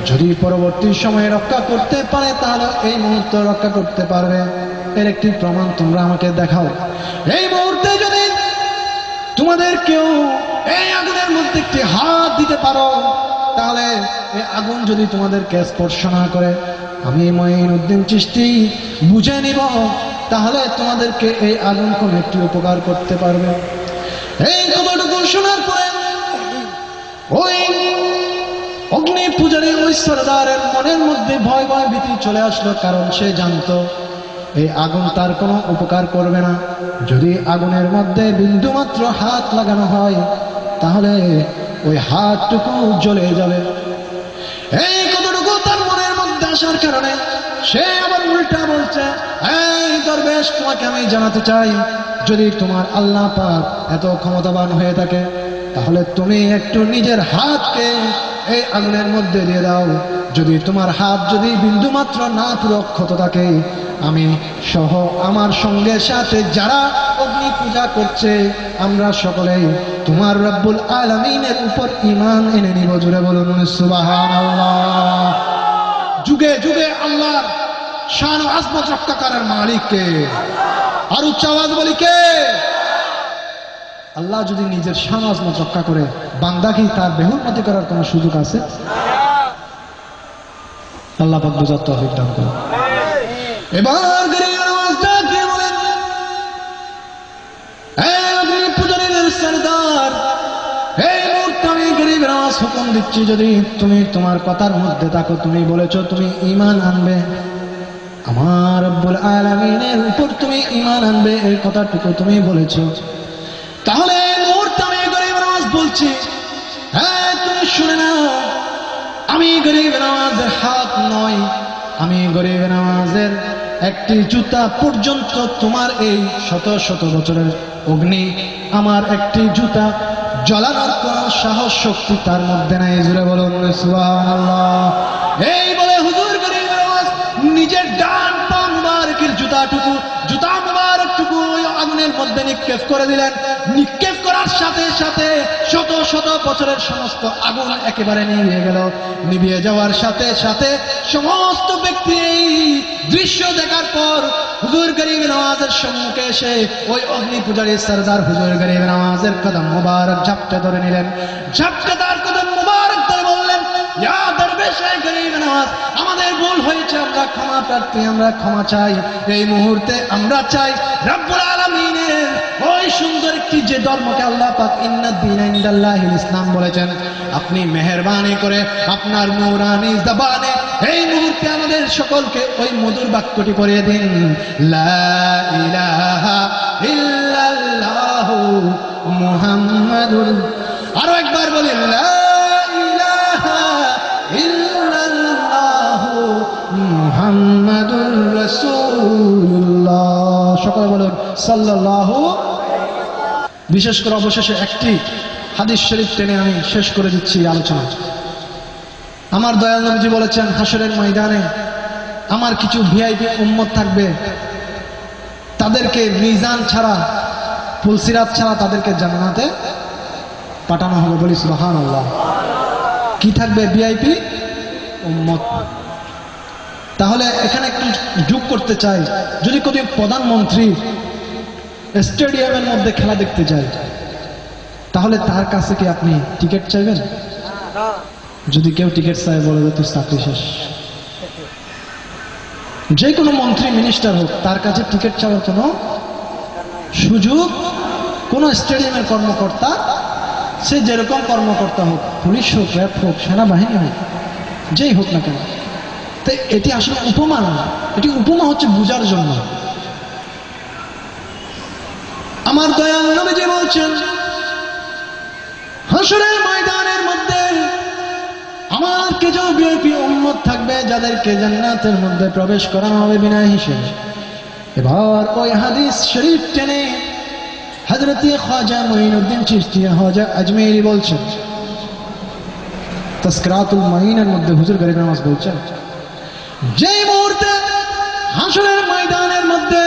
যদি পরবর্তী সময়ে রক্ষা করতে পারে তাহলে এই মুহূর্তে রক্ষা করতে পারবে, এর একটি প্রমাণ তোমরা আমাকে দেখাও। এই মুহূর্তে যদি তোমাদের কেউ এই আগুনের মধ্যে একটি হাত দিতে পারো, তাহলে এই আগুন যদি তোমাদেরকে স্পর্শ না করে, আমি মঈনুদ্দিন চিশতি বুঝে নিব, তাহলে তোমাদেরকে এই আগুন কোন একটি উপকার করতে পারবে। এই কথাটুকু শোনার পরে ওই অগ্নি পূজারী ওই সরদারের মনের মধ্যে ভয় ভয় ভীতি চলে আসলো, কারণ সে জানতো এই আগুন তার কোনো উপকার করবে না। যদি আগুনের মধ্যে বিন্দু মাত্র হাত লাগানো হয় তাহলে ওই হাতটুকু জ্বলে যাবে। এই কতটুকু তার মনের মধ্যে আসার কারণে সে আবার উল্টা বলছে, এই দরবেশ, তোমাকে আমি জানাতে চাই, যদি তোমার আল্লাহ পাক এত ক্ষমতাবান হয়ে থাকে তাহলে তুমি একটু নিজের হাতকে এই আগুনের মধ্যে দিয়ে দাও। যদি তোমার হাত যদি বিন্দু মাত্র না পুরো ক্ষত থাকে, আমি সহ আমার সঙ্গে সাথে যারা অগ্নি পূজা করছে আমরা সকলেই তোমার রব্বুল আলামিনের উপর ঈমান এনে নিব। জুড়ে বলুন সুবহানাল্লাহ। যুগে যুগে আল্লাহর শান ও আজমত রক্ষা করার মালিক কে? আর উচ্চ আওয়াজ বলি কে? আল্লাহ যদি নিজের শান ও আজমত রক্ষা করে, বান্দা কি তার বেহুরমতি করার কোনো সুযোগ আছে? আল্লাহ পাক বুঝার তৌফিক দান করুন। এবার গরিব নওয়াজ ডাক দিয়ে বলেন, আপনি পূজারীদের সরদার, এই মুহূর্তে আমি গরিব নওয়াজ হুকুম দিচ্ছি, যদি তুমি তোমার কথার মধ্যে থাকো, তুমি বলেছো তুমি ঈমান আনবে, আমার রব্বুল আলামিনের উপর তুমি ঈমান আনবে, এই কথাটুকু তুমি বলেছো, তাহলে এই মুহূর্তে আমি গরিব নওয়াজ বলছি, হ্যাঁ তুমি শুনে নাও, আমি গরিব নওয়াজের হাত নয়, আমি গরিব নওয়াজের একটি জুতা পর্যন্ত তোমার এই শত শত বছরের অগ্নি, আমার একটি জুতা জ্বালানোর কোন সাহস শক্তি তার মধ্যে নাই। জুড়ে বলুন সুবহানাল্লাহ। এই বলে হুজুর গরিব নওয়াজ নিজের ডান পা মুবারকের জুতা মুবারকটুকু ওই আগুনের মধ্যে নিক্ষেপ করে দিলেন। নিক্ষেপ করার সাথে সাথে শত শত বছরের সমস্ত আগুন একেবারে নিভিয়ে গেল। নিভিয়ে যাওয়ার সাথে সাথে সমস্ত ব্যক্তি এই দৃশ্য দেখার পর হুজুর গরিব নওয়াজের সম্মুখে এসে ওই অগ্নি পূজারী সরদার হুজুর গরিব নওয়াজের কদম মুবারক ঝাপটে ধরে নিলেন। ঝাপটে তার কদম মুবারক ধরে বললেন, ইয়া দরবেশ গরিব নওয়াজ, আমাদের ভুল হয়েছে, আমরা ক্ষমা প্রার্থী, আমরা ক্ষমা চাই। এই মুহূর্তে আমরা চাই রব্বুল আলামিনের ওই সুন্দর একটি যে ধর্মকে আল্লাহ পাক ইন্নাদ দীনা ইনদাল্লাহিল ইসলাম বলেছেন, আপনি মেহেরবানি করে আপনার নূরানি জবানে এই মুহূর্তে আমাদের সকলকে ওই মধুর বাক্যটি পড়িয়ে দিন, লা ইলাহা ইল্লাল্লাহু মুহাম্মাদুর আরো একবার বলি লা ইলাহা ইল্লাল্লাহু মুহাম্মাদুর রাসূলুল্লাহ। সকলে বলুন সাল্লাল্লাহু। বিশেষ করে অবশেষে একটি হাদিস শরীফ টেনে আমি শেষ করে দিচ্ছি আলোচনা। আমার দয়াল নবীজি বলেছেন, হাসরের ময়দানে আমার কিছু ভিআইপি উম্মত থাকবে, তাদেরকে মিজান ছাড়া, ফুলসিরাত ছাড়া তাদেরকে জান্নাতে পাঠানো হবে। বলি সুবহানাল্লাহ। কি থাকবে? ভিআইপি উম্মত। তাহলে এখানে একটু যোগ করতে চাই, যদি কোনো প্রধানমন্ত্রী স্টেডিয়ামের মধ্যে খেলা দেখতে যায়, তাহলে তার কাছে কি আপনি টিকিট চাইবেন? যদি কেউ টিকিট চায়, বলে যে তুই চাকরি শেষ। যে কোনো মন্ত্রী মিনিস্টার হোক, তার কাছে টিকিট চাওয়ার কোনো সুযোগ কোন স্টেডিয়ামের কর্মকর্তা, সে যেরকম কর্মকর্তা হোক, পুলিশ হোক, র্যাব হোক, সেনাবাহিনী হোক, যেই হোক না কেন। তো এটি আসলে উপমা না, এটি উপমা হচ্ছে বুঝার জন্য। আমার দয়াল নবীজি বলছেন, হাসরের ময়দানের মধ্যে আমার কিছু ভিআইপি উম্মত থাকবে, যাদেরকে জান্নাতের মধ্যে প্রবেশ করানো হবে বিনা হিসেবে। এবার ওই হাদিস শরীফ টেনে হযরত খাজা মুঈনুদ্দিন চিশতি খাজা আজমেরি বলছেন, তাসকিরাতুল মুঈনের মধ্যে হুজুর গরিব নওয়াজ বলছেন, যেই মুহূর্তে হাসরের ময়দানের মধ্যে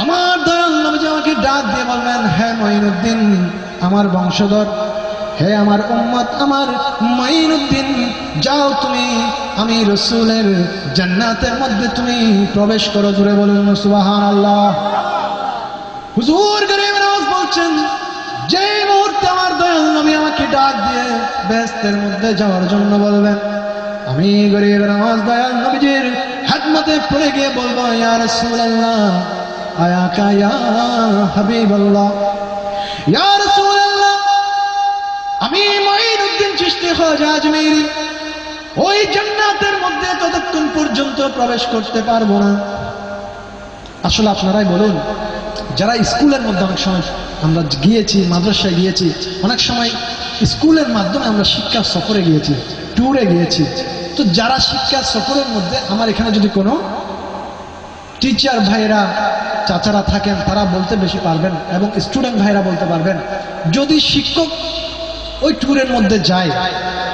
আমার দয়াল নবীজি আমাকে ডাক দিয়ে বলবেন, হে মুঈনুদ্দিন আমার বংশধর, হে আমার উম্মত, আমার মুঈনুদ্দিন, যাও তুমি, আমি রাসূলের জান্নাতের মধ্যে তুমি প্রবেশ করো। জোরে বলুন সুবহানাল্লাহ। হুজুর গরিব নওয়াজ বলছেন, যে মুহূর্তে আমার দয়াল নবী আমাকে ডাক দিয়ে বেহেশতের মধ্যে যাওয়ার জন্য বলবেন, আমি গরিব নওয়াজ দয়াল নবীজির খেদমতে পড়ে গিয়ে বলবো, ইয়া রাসূলুল্লাহ, আয়াকা ইয়া হাবিবাল্লাহ, ইয়া রাসূলুল্লাহ, আমি মুঈনুদ্দিন চিশতি খাজা আজমেরি ওই জান্নাতের মধ্যে ততক্ষণ পর্যন্ত প্রবেশ করতে পারবো না। আসলে আপনারাই বলুন, যারা স্কুলের মধ্যে অনেক সময় আমরা গিয়েছি, মাদ্রাসায় গিয়েছি, অনেক সময় স্কুলের মাধ্যমে আমরা শিক্ষা সফরে গিয়েছি, ট্যুরে গিয়েছি। তো যারা শিক্ষা সফরের মধ্যে, আমার এখানে যদি কোনো টিচার ভাইরা, চাচারা থাকেন, তারা বলতে বেশি পারবেন, এবং স্টুডেন্ট ভাইরা বলতে পারবেন, যদি শিক্ষক ওই ট্যুরের মধ্যে যায়,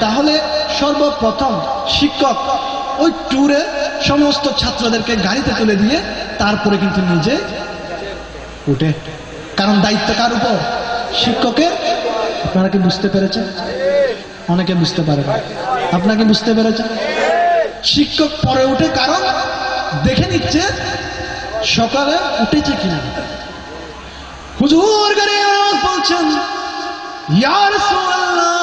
তাহলে সর্বপ্রথম শিক্ষক ওই ট্যুরে সমস্ত ছাত্রদেরকে গাড়িতে তুলে দিয়ে তারপরে কিন্তু নিজে উঠে। কারণ দায়িত্ব কার উপর? শিক্ষকের। আপনারা কি বুঝতে পেরেছেন? অনেকে বুঝতে পারে না। আপনাকে বুঝতে পেরেছেন? শিক্ষক পরে উঠে, কারণ দেখে নিচ্ছে সকালে উঠেছে কিনা। হুজুর গরিব নওয়াজ বলছেন, ইয়া রাসূলুল্লাহ,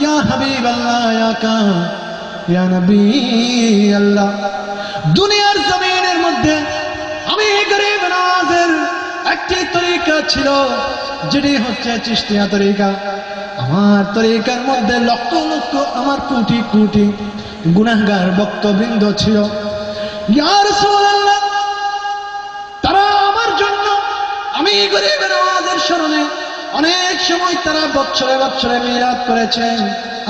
ইয়া হাবিবাল্লাহ, ইয়া কা, ইয়া নবী আল্লাহ, দুনিয়ার জমিনের মধ্যে আমি গরিব নওয়াজের একটি তরিকা ছিল, যেটি হচ্ছে চিশতিয়া তরিকা। আমার তরিকার মধ্যে লক্ষ লক্ষ, আমার কোটি কোটি গুনাহগার ভক্তবৃন্দ ছিল। ইয়া রাসূলুল্লাহ, তারা আমার জন্য, আমি গরিব নওয়াজের স্মরণে অনেক সময় তারা বছরে বছরে মিলাদ করেছে,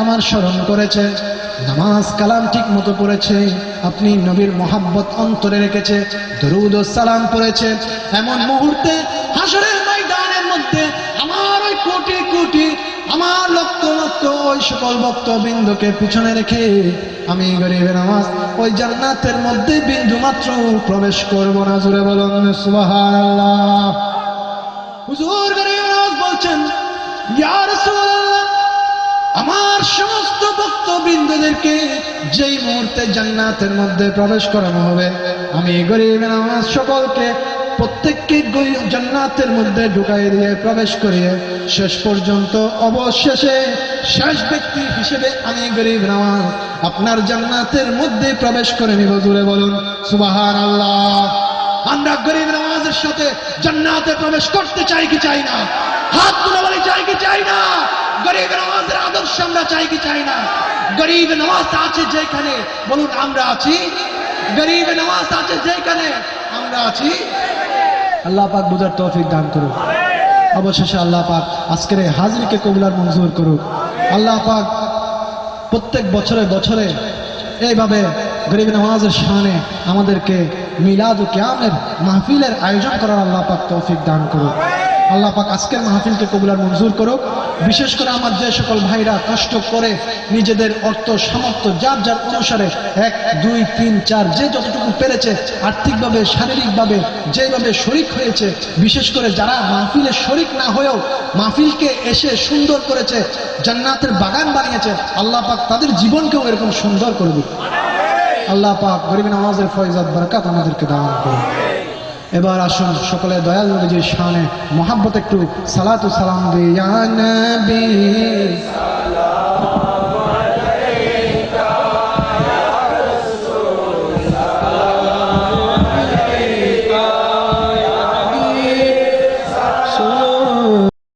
আমার স্মরণ করেছে, নামাজ কালাম ঠিক মতো পড়েছে, আপনি নবীর মহাব্বত অন্তরে রেখেছে, দরুদ ও সালাম পড়েছে। এমন মুহূর্তে হাসরের ময়দানের মধ্যে আমার ওই কোটি কোটি, আমার লক্ষ লক্ষ ওই সকল ভক্তবৃন্দকে পিছনে রেখে আমি গরিব নওয়াজ ওই জান্নাতের মধ্যে বিন্দু মাত্র প্রবেশ করব না। জোরে বলুন সুবহানাল্লাহ। হুজুর গরিব নওয়াজ বলছেন, ইয়া রাসূলুল্লাহ, আমার সমস্ত ভক্তবৃন্দদেরকে যেই মুহূর্তে জান্নাতের মধ্যে প্রবেশ করানো হবে, আমি গরিব নওয়াজ সকলকে প্রত্যেককে জান্নাতের মধ্যে ঢুকাই দিয়ে প্রবেশ করিয়ে শেষ পর্যন্ত অবশেষে শেষ ব্যক্তি হিসেবে আমি গরিব নওয়াজ আপনার জান্নাতের মধ্যে প্রবেশ করে নিব। জোরে বলুন সুবহানাল্লাহ। আমরা গরিব নওয়াজের সাথে জান্নাতে প্রবেশ করতে চাই কি চাই না? হাত তুলে বলি, চাই কি চাই না? গরিব নওয়াজের আদর্শ আমরা চাই কি চাই না? গরিব নওয়াজ আছে যেখানে, বলুন আমরা আছি। গরিব নওয়াজ আছে যেখানে, আমরা আছি। আল্লাহ পাক বুঝার তৌফিক দান করুন। অবশেষে আল্লাহ পাক আজকের এই হাজিরকে কবুল আর মঞ্জুর করুক। আল্লাহ পাক প্রত্যেক বছরে বছরে এইভাবে গরিব নওয়াজের শানে আমাদেরকে মিলাদ ও কিয়ামের মাহফিলের আয়োজন করার আল্লাহ পাক তৌফিক দান করুক। আল্লাহ পাক আজকের মাহফিলকে কবুল আর মঞ্জুর করুক। বিশেষ করে আমার যে সকল ভাইরা কষ্ট করে নিজেদের অর্থ সামর্থ্য যার যার অনুসারে 1 2 3 4 যে যতটুকু পেরেছে আর্থিকভাবে শারীরিকভাবে যেভাবে শরিক হয়েছে, বিশেষ করে যারা মাহফিলে শরিক না হয়েও মাহফিলকে এসে সুন্দর করেছে, জান্নাতের বাগান বানিয়েছে, আল্লাহ পাক তাদের জীবনকেও এরকম সুন্দর করে দিক। আল্লাহ পাক গরিব নওয়াজের ফয়জাত বরকত আমাদেরকে দান করুন। এবার আসুন সকলে দয়াল নবীজির শানে মহাব্বত একটু সালাতু সালাম দিই। ইয়া নবী